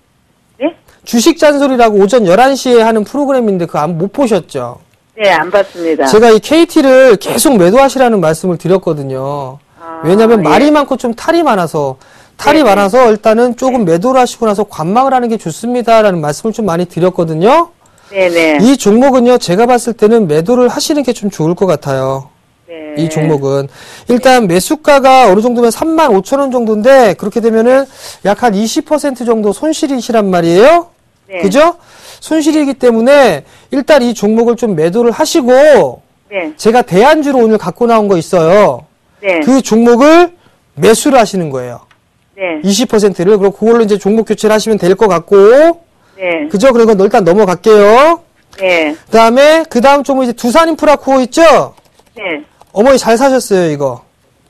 네? 주식 잔소리라고 오전 11시에 하는 프로그램인데 그거 못 보셨죠? 네, 안 봤습니다. 제가 이 KT를 계속 매도하시라는 말씀을 드렸거든요. 아, 왜냐면 예. 말이 많고 좀 탈이 많아서 네네. 많아서 일단은 조금 매도를 하시고 나서 관망을 하는 게 좋습니다라는 말씀을 좀 많이 드렸거든요. 네네. 이 종목은요, 제가 봤을 때는 매도를 하시는 게 좀 좋을 것 같아요. 네. 이 종목은. 일단 매수가가 어느 정도면 35,000원 정도인데, 그렇게 되면은 약 한 20% 정도 손실이시란 말이에요? 네. 그죠? 손실이기 때문에 일단 이 종목을 좀 매도를 하시고, 네. 제가 대안주로 오늘 갖고 나온 거 있어요. 네. 그 종목을 매수를 하시는 거예요. 네. 20%를. 그리고 그걸로 이제 종목 교체를 하시면 될 것 같고. 네. 그죠? 그리고 일단 넘어갈게요. 네. 그 다음 종목 이제 두산인프라코어 있죠? 네. 어머니 잘 사셨어요, 이거.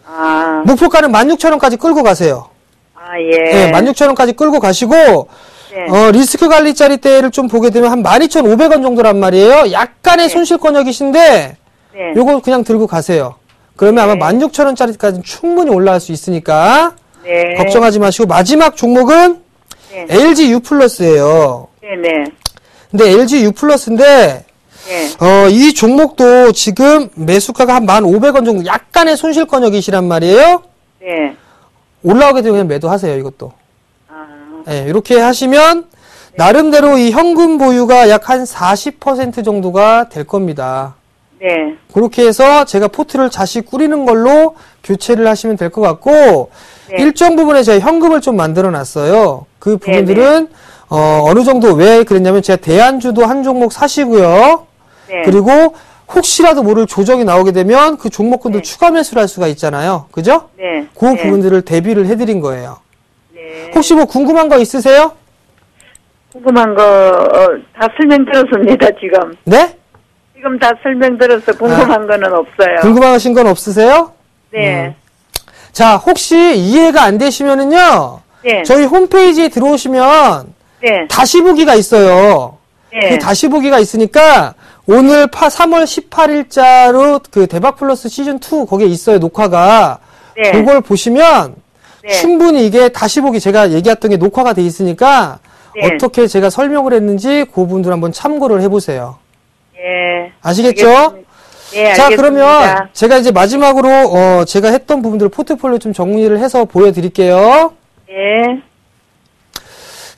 아. 목표가는 16,000원까지 끌고 가세요. 아, 예. 네, 16,000원까지 끌고 가시고, 네. 리스크 관리짜리 때를 좀 보게 되면 한 12,500원 정도란 말이에요. 약간의 네. 손실권역이신데, 네. 요거 그냥 들고 가세요. 그러면 네. 아마 16,000원짜리까지는 충분히 올라갈 수 있으니까, 네. 걱정하지 마시고, 마지막 종목은 네. LG U+예요. 네네. 근데 LG U+인데, 네. 이 종목도 지금 매수가가 한 1,500원 정도, 약간의 손실권역이시란 말이에요. 네. 올라오게 되면 그냥 매도하세요, 이것도. 아. 네, 이렇게 하시면 나름대로 이 현금 보유가 약 한 40% 정도가 될 겁니다. 네. 그렇게 해서 제가 포트를 다시 꾸리는 걸로 교체를 하시면 될 것 같고, 네. 일정 부분에 제가 현금을 좀 만들어 놨어요. 그 부분들은 어느 정도 왜 그랬냐면 제가 대안주도 한 종목 사시고요. 네. 그리고 혹시라도 모를 조정이 나오게 되면 그 종목군도 네. 추가 매수를 할 수가 있잖아요. 그죠? 네. 그 네. 부분들을 대비를 해드린 거예요. 네. 혹시 뭐 궁금한 거 있으세요? 궁금한 거, 다 설명 들었습니다, 지금. 네? 지금 다 설명 들어서 궁금한 거는 없어요. 궁금하신 건 없으세요? 네. 자, 혹시 이해가 안 되시면은요, 네. 저희 홈페이지에 들어오시면 네. 다시 보기가 있어요. 네. 그 다시 보기가 있으니까 오늘 3월 18일자로 그 대박 플러스 시즌2 거기에 있어요, 녹화가. 네. 그걸 보시면 네. 충분히 이게 다시 보기 제가 얘기했던 게 녹화가 돼 있으니까 네. 어떻게 제가 설명을 했는지 그 부분들 한번 참고를 해보세요. 예. 아시겠죠? 알겠습니다. 네, 자, 알겠습니다. 그러면 제가 이제 마지막으로 제가 했던 부분들 포트폴리오 좀 정리를 해서 보여드릴게요. 예.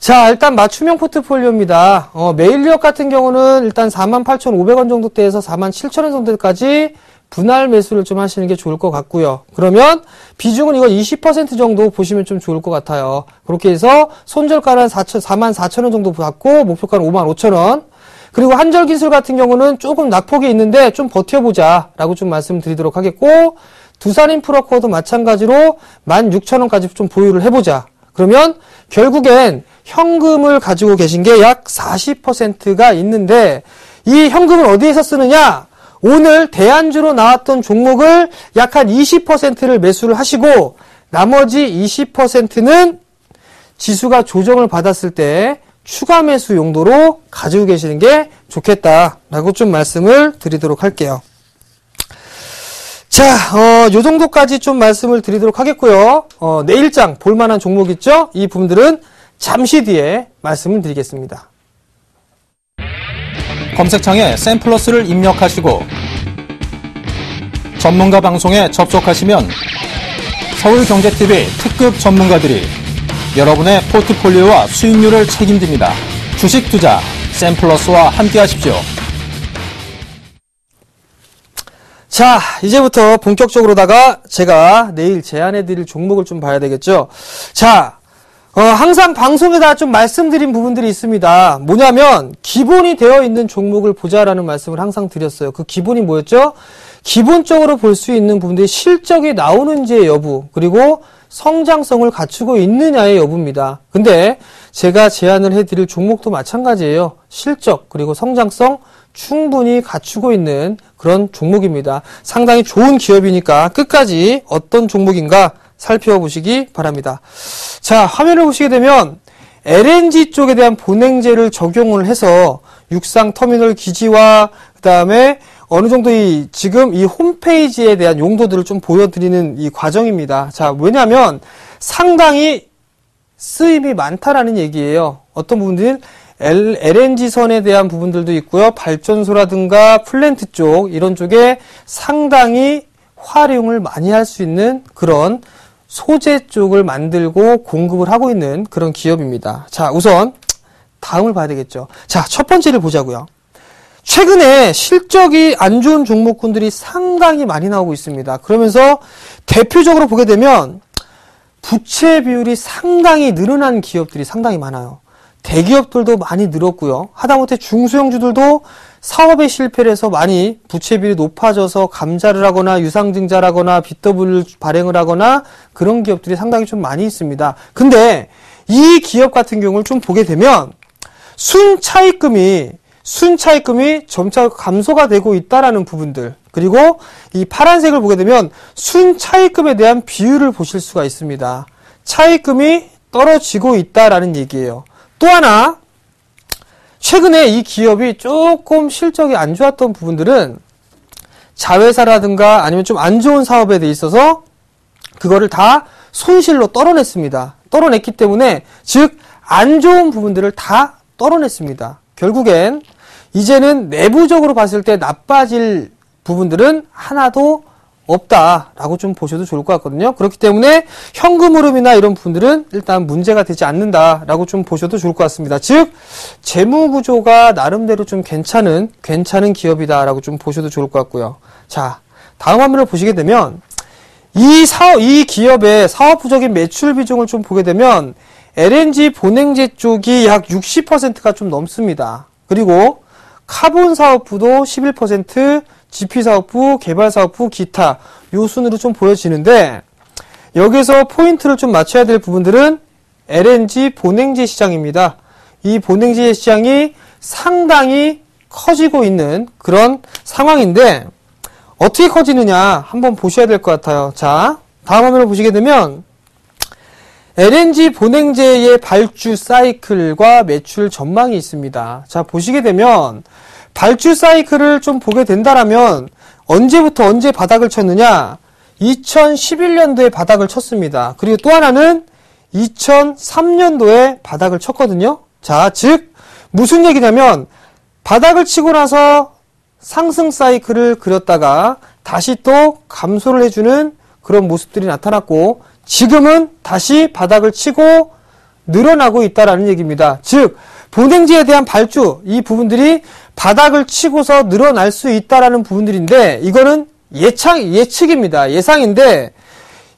자, 일단 맞춤형 포트폴리오입니다. 메일리엇 같은 경우는 일단 48,500원 정도대에서 47,000원 정도까지 분할 매수를 좀 하시는 게 좋을 것 같고요. 그러면 비중은 이거 20% 정도 보시면 좀 좋을 것 같아요. 그렇게 해서 손절가는 44,000원 정도 받고 목표가는 55,000원. 그리고 한절기술 같은 경우는 조금 낙폭이 있는데 좀 버텨보자 라고 좀 말씀드리도록 하겠고, 두산인프라코어도 마찬가지로 16,000원까지 좀 보유를 해보자. 그러면 결국엔 현금을 가지고 계신 게 약 40%가 있는데, 이 현금을 어디에서 쓰느냐? 오늘 대안주로 나왔던 종목을 약 한 20%를 매수를 하시고, 나머지 20%는 지수가 조정을 받았을 때 추가 매수 용도로 가지고 계시는 게 좋겠다라고 좀 말씀을 드리도록 할게요. 자, 요 정도까지 좀 말씀을 드리도록 하겠고요. 내일장 볼만한 종목 있죠? 이 부분들은 잠시 뒤에 말씀을 드리겠습니다. 검색창에 샘플러스를 입력하시고 전문가 방송에 접속하시면 서울경제TV 특급 전문가들이 여러분의 포트폴리오와 수익률을 책임집니다. 주식 투자 샘플러스와 함께 하십시오. 자, 이제부터 본격적으로다가 제가 내일 제안해드릴 종목을 좀 봐야 되겠죠. 자, 항상 방송에다 좀 말씀드린 부분들이 있습니다. 뭐냐면 기본이 되어 있는 종목을 보자라는 말씀을 항상 드렸어요. 그 기본이 뭐였죠? 기본적으로 볼 수 있는 부분들이 실적이 나오는지의 여부, 그리고 성장성을 갖추고 있느냐의 여부입니다. 근데 제가 제안을 해드릴 종목도 마찬가지예요. 실적 그리고 성장성 충분히 갖추고 있는 그런 종목입니다. 상당히 좋은 기업이니까 끝까지 어떤 종목인가 살펴보시기 바랍니다. 자, 화면을 보시게 되면 LNG 쪽에 대한 본행제를 적용을 해서 육상 터미널 기지와 그 다음에 어느 정도 지금 이 홈페이지에 대한 용도들을 좀 보여드리는 이 과정입니다. 자, 왜냐하면 상당히 쓰임이 많다라는 얘기예요. 어떤 부분들 LNG선에 대한 부분들도 있고요. 발전소라든가 플랜트 쪽 이런 쪽에 상당히 활용을 많이 할 수 있는 그런 소재 쪽을 만들고 공급을 하고 있는 그런 기업입니다. 자, 우선 다음을 봐야 되겠죠. 자, 첫 번째를 보자고요. 최근에 실적이 안 좋은 종목군들이 상당히 많이 나오고 있습니다. 그러면서 대표적으로 보게 되면 부채 비율이 상당히 늘어난 기업들이 상당히 많아요. 대기업들도 많이 늘었고요. 하다못해 중소형주들도 사업에 실패를 해서 많이 부채비율이 높아져서 감자를 하거나 유상증자를 하거나 BW를 발행을 하거나 그런 기업들이 상당히 좀 많이 있습니다. 근데 이 기업 같은 경우를 좀 보게 되면 순차입금이 점차 감소가 되고 있다라는 부분들, 그리고 이 파란색을 보게 되면 순차입금에 대한 비율을 보실 수가 있습니다. 차입금이 떨어지고 있다라는 얘기예요. 또 하나, 최근에 이 기업이 조금 실적이 안 좋았던 부분들은 자회사라든가 아니면 좀 안 좋은 사업에 대해 있어서 그거를 다 손실로 떨어냈습니다. 떨어냈기 때문에 즉 안 좋은 부분들을 다 떨어냈습니다. 결국엔 이제는 내부적으로 봤을 때 나빠질 부분들은 하나도 없다라고 좀 보셔도 좋을 것 같거든요. 그렇기 때문에 현금 흐름이나 이런 부분들은 일단 문제가 되지 않는다라고 좀 보셔도 좋을 것 같습니다. 즉 재무 구조가 나름대로 좀 괜찮은 기업이다라고 좀 보셔도 좋을 것 같고요. 자, 다음 화면을 보시게 되면 이 기업의 사업부적인 매출 비중을 좀 보게 되면 LNG 본행제 쪽이 약 60%가 좀 넘습니다. 그리고 카본 사업부도 11%, GP사업부, 개발사업부, 기타 요 순으로 좀 보여지는데 여기서 포인트를 좀 맞춰야 될 부분들은 LNG 본행제 시장입니다. 이 본행제 시장이 상당히 커지고 있는 그런 상황인데 어떻게 커지느냐 한번 보셔야 될 것 같아요. 자, 다음 화면을 보시게 되면 LNG 본행제의 발주 사이클과 매출 전망이 있습니다. 자, 보시게 되면 발주 사이클을 좀 보게 된다라면 언제부터 언제 바닥을 쳤느냐? 2011년도에 바닥을 쳤습니다. 그리고 또 하나는 2003년도에 바닥을 쳤거든요. 자, 즉 무슨 얘기냐면 바닥을 치고 나서 상승 사이클을 그렸다가 다시 또 감소를 해주는 그런 모습들이 나타났고 지금은 다시 바닥을 치고 늘어나고 있다라는 얘기입니다. 즉 본행제에 대한 발주 이 부분들이 바닥을 치고서 늘어날 수 있다라는 부분들인데 이거는 예측입니다. 예상인데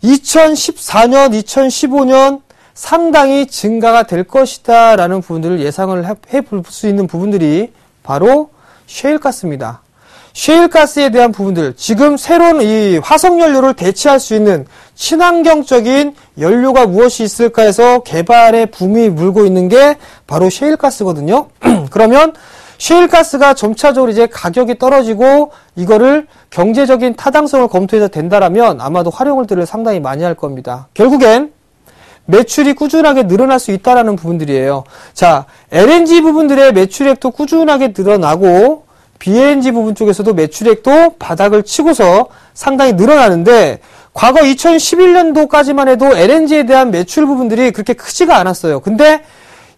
2014년, 2015년 상당히 증가가 될 것이다 라는 부분들을 예상을 해볼 수 있는 부분들이 바로 셰일가스입니다. 셰일가스에 대한 부분들, 지금 새로운 이 화석연료를 대체할 수 있는 친환경적인 연료가 무엇이 있을까 해서 개발의 붐이 물고 있는 게 바로 셰일가스거든요. 그러면 셰일가스가 점차적으로 이제 가격이 떨어지고 이거를 경제적인 타당성을 검토해서 된다라면 아마도 활용들을 상당히 많이 할 겁니다. 결국엔 매출이 꾸준하게 늘어날 수 있다라는 부분들이에요. 자, LNG 부분들의 매출액도 꾸준하게 늘어나고 BNG 부분 쪽에서도 매출액도 바닥을 치고서 상당히 늘어나는데 과거 2011년도까지만 해도 LNG에 대한 매출 부분들이 그렇게 크지가 않았어요. 근데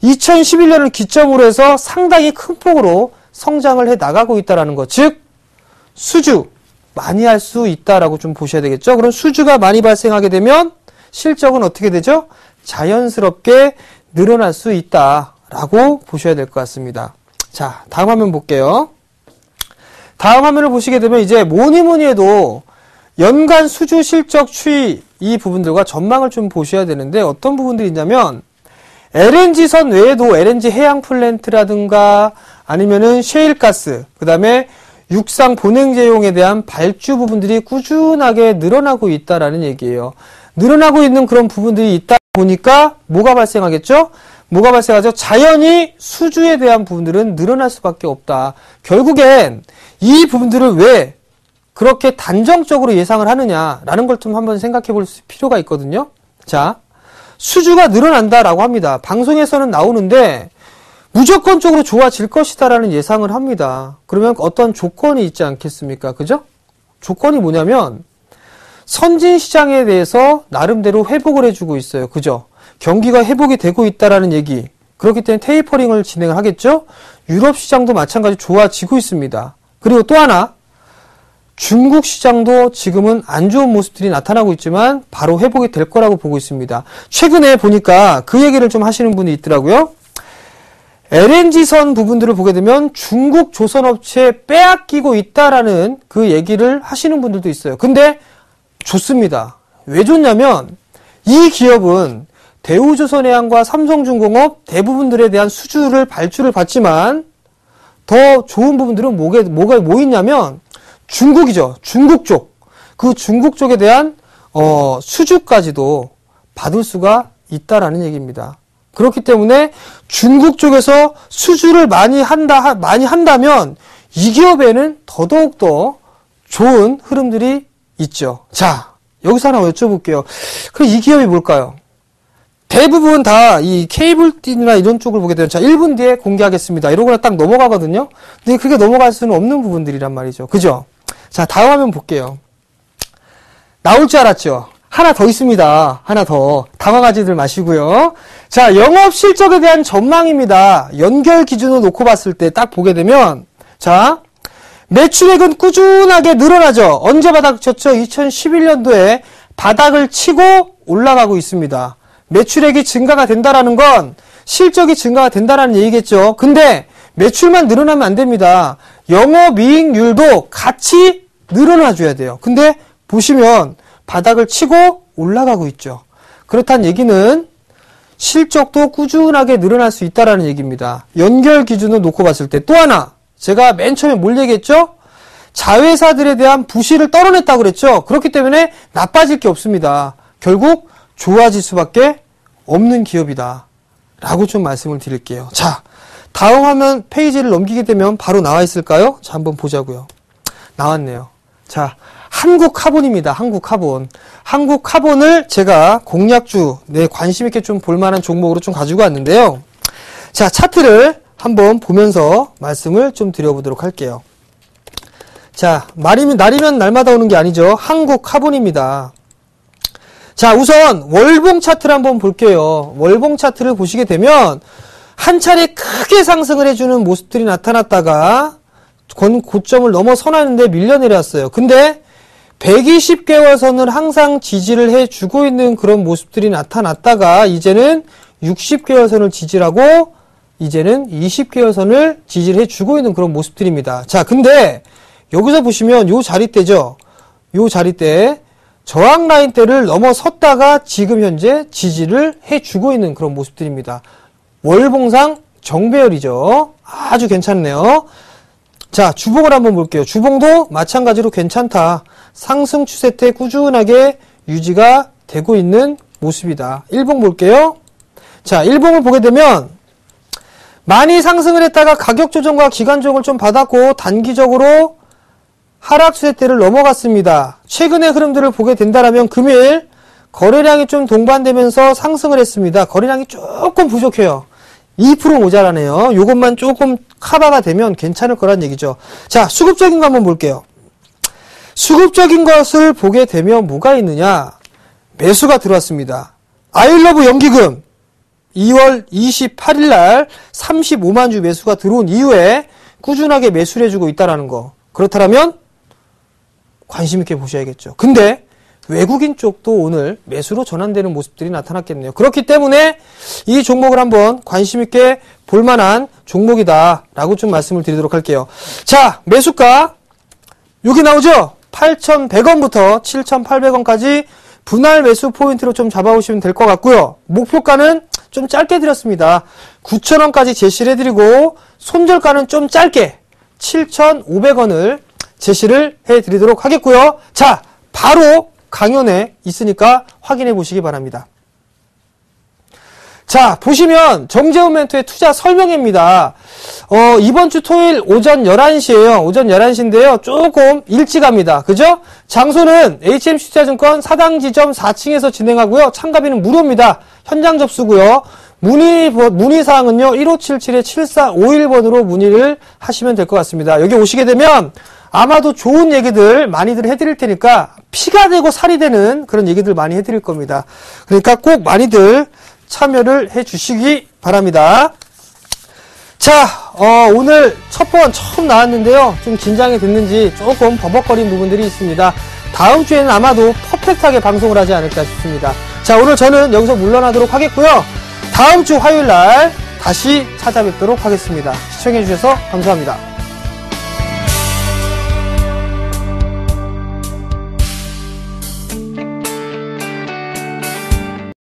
2011년을 기점으로 해서 상당히 큰 폭으로 성장을 해 나가고 있다는 것. 즉 수주 많이 할 수 있다라고 좀 보셔야 되겠죠. 그럼 수주가 많이 발생하게 되면 실적은 어떻게 되죠? 자연스럽게 늘어날 수 있다라고 보셔야 될 것 같습니다. 자, 다음 화면 볼게요. 다음 화면을 보시게 되면 이제 뭐니 해도 연간 수주 실적 추이 이 부분들과 전망을 좀 보셔야 되는데 어떤 부분들이 있냐면 LNG선 외에도 LNG 해양 플랜트라든가 아니면은 셰일가스, 그 다음에 육상 본행제용에 대한 발주 부분들이 꾸준하게 늘어나고 있다라는 얘기예요. 늘어나고 있는 그런 부분들이 있다 보니까 뭐가 발생하겠죠? 뭐가 발생하죠? 자연히 수주에 대한 부분들은 늘어날 수밖에 없다. 결국엔 이 부분들을 왜 그렇게 단정적으로 예상을 하느냐라는 걸 좀 한번 생각해 볼 필요가 있거든요. 자, 수주가 늘어난다라고 합니다. 방송에서는 나오는데 무조건적으로 좋아질 것이다라는 예상을 합니다. 그러면 어떤 조건이 있지 않겠습니까? 그죠? 조건이 뭐냐면 선진 시장에 대해서 나름대로 회복을 해주고 있어요. 그죠? 경기가 회복이 되고 있다라는 얘기. 그렇기 때문에 테이퍼링을 진행을 하겠죠? 유럽 시장도 마찬가지로 좋아지고 있습니다. 그리고 또 하나, 중국 시장도 지금은 안 좋은 모습들이 나타나고 있지만 바로 회복이 될 거라고 보고 있습니다. 최근에 보니까 그 얘기를 좀 하시는 분이 있더라고요. LNG선 부분들을 보게 되면 중국 조선업체에 빼앗기고 있다라는 그 얘기를 하시는 분들도 있어요. 근데 좋습니다. 왜 좋냐면 이 기업은 대우조선해양과 삼성중공업 대부분들에 대한 수주를 발주를 받지만 더 좋은 부분들은 뭐가 뭐 있냐면 중국이죠. 중국 쪽. 그 중국 쪽에 대한 수주까지도 받을 수가 있다라는 얘기입니다. 그렇기 때문에 중국 쪽에서 수주를 많이 한다면 이 기업에는 더더욱더 좋은 흐름들이 있죠. 자, 여기서 하나 여쭤볼게요. 그럼 이 기업이 뭘까요? 대부분 다 이 케이블티나 이런 쪽을 보게 되면, 자, 1분 뒤에 공개하겠습니다. 이러거나 딱 넘어가거든요. 근데 그게 넘어갈 수는 없는 부분들이란 말이죠. 그죠? 자, 다음 화면 볼게요. 나올 줄 알았죠? 하나 더 있습니다. 하나 더. 당황하지들 마시고요. 자, 영업 실적에 대한 전망입니다. 연결 기준으로 놓고 봤을 때 딱 보게 되면, 자, 매출액은 꾸준하게 늘어나죠. 언제 바닥 쳤죠? 2011년도에 바닥을 치고 올라가고 있습니다. 매출액이 증가가 된다라는 건 실적이 증가가 된다라는 얘기겠죠. 근데 매출만 늘어나면 안 됩니다. 영업이익률도 같이 늘어나줘야 돼요. 근데 보시면 바닥을 치고 올라가고 있죠. 그렇다는 얘기는 실적도 꾸준하게 늘어날 수 있다라는 얘기입니다. 연결 기준을 놓고 봤을 때 또 하나, 제가 맨 처음에 뭘 얘기했죠? 자회사들에 대한 부실을 떨어냈다고 그랬죠. 그렇기 때문에 나빠질 게 없습니다. 결국 좋아질 수밖에 없는 기업이다 라고 좀 말씀을 드릴게요. 자, 다음 화면 페이지를 넘기게 되면 바로 나와 있을까요? 자, 한번 보자고요. 나왔네요. 자, 한국카본입니다. 한국카본. 한국카본을 제가 공략주, 관심 있게 좀 볼만한 종목으로 좀 가지고 왔는데요. 자, 차트를 한번 보면서 말씀을 좀 드려보도록 할게요. 자, 날이면 날마다 오는 게 아니죠. 한국카본입니다. 자, 우선 월봉 차트를 한번 볼게요. 월봉 차트를 보시게 되면 한 차례 크게 상승을 해주는 모습들이 나타났다가 고점을 넘어서는데 밀려 내려왔어요. 근데 120개월선을 항상 지지를 해주고 있는 그런 모습들이 나타났다가 이제는 60개월선을 지지하고 이제는 20개월선을 지지를 해주고 있는 그런 모습들입니다. 자, 근데 여기서 보시면 요 자리대죠. 요 자리대 저항 라인대를 넘어섰다가 지금 현재 지지를 해주고 있는 그런 모습들입니다. 월봉상 정배열이죠. 아주 괜찮네요. 자, 주봉을 한번 볼게요. 주봉도 마찬가지로 괜찮다. 상승 추세대 꾸준하게 유지가 되고 있는 모습이다. 일봉 볼게요. 자, 일봉을 보게 되면 많이 상승을 했다가 가격 조정과 기간 조정을 좀 받았고 단기적으로 하락 추세대를 넘어갔습니다. 최근의 흐름들을 보게 된다면 금일 거래량이 좀 동반되면서 상승을 했습니다. 거래량이 조금 부족해요. 2% 모자라네요. 요것만 조금 커버가 되면 괜찮을 거란 얘기죠. 자, 수급적인 거 한번 볼게요. 수급적인 것을 보게 되면 뭐가 있느냐? 매수가 들어왔습니다. 아이러브 연기금 2월 28일 날 35만 주 매수가 들어온 이후에 꾸준하게 매수를 해주고 있다는 거. 그렇다면 관심 있게 보셔야겠죠. 근데 외국인 쪽도 오늘 매수로 전환되는 모습들이 나타났겠네요. 그렇기 때문에 이 종목을 한번 관심 있게 볼만한 종목이다라고 좀 말씀을 드리도록 할게요. 자, 매수가 여기 나오죠? 8,100원부터 7,800원까지 분할 매수 포인트로 좀 잡아오시면 될 것 같고요. 목표가는 좀 짧게 드렸습니다. 9,000원까지 제시를 해드리고 손절가는 좀 짧게 7,500원을 제시를 해드리도록 하겠고요. 자, 바로 강연에 있으니까 확인해 보시기 바랍니다. 자, 보시면 정재훈 멘토의 투자 설명입니다. 이번 주 토요일 오전 11시에요. 오전 11시인데요. 조금 일찍 합니다. 그죠? 장소는 HMC 투자증권 사당지점 4층에서 진행하고요. 참가비는 무료입니다. 현장 접수고요. 문의사항은요. 1577-7451번으로 문의를 하시면 될 것 같습니다. 여기 오시게 되면 아마도 좋은 얘기들 많이들 해드릴 테니까 피가 되고 살이 되는 그런 얘기들 많이 해드릴 겁니다. 그러니까 꼭 많이들 참여를 해주시기 바랍니다. 자, 오늘 첫 번 처음 나왔는데요. 좀 긴장이 됐는지 조금 버벅거린 부분들이 있습니다. 다음 주에는 아마도 퍼펙트하게 방송을 하지 않을까 싶습니다. 자, 오늘 저는 여기서 물러나도록 하겠고요. 다음 주 화요일 날 다시 찾아뵙도록 하겠습니다. 시청해주셔서 감사합니다.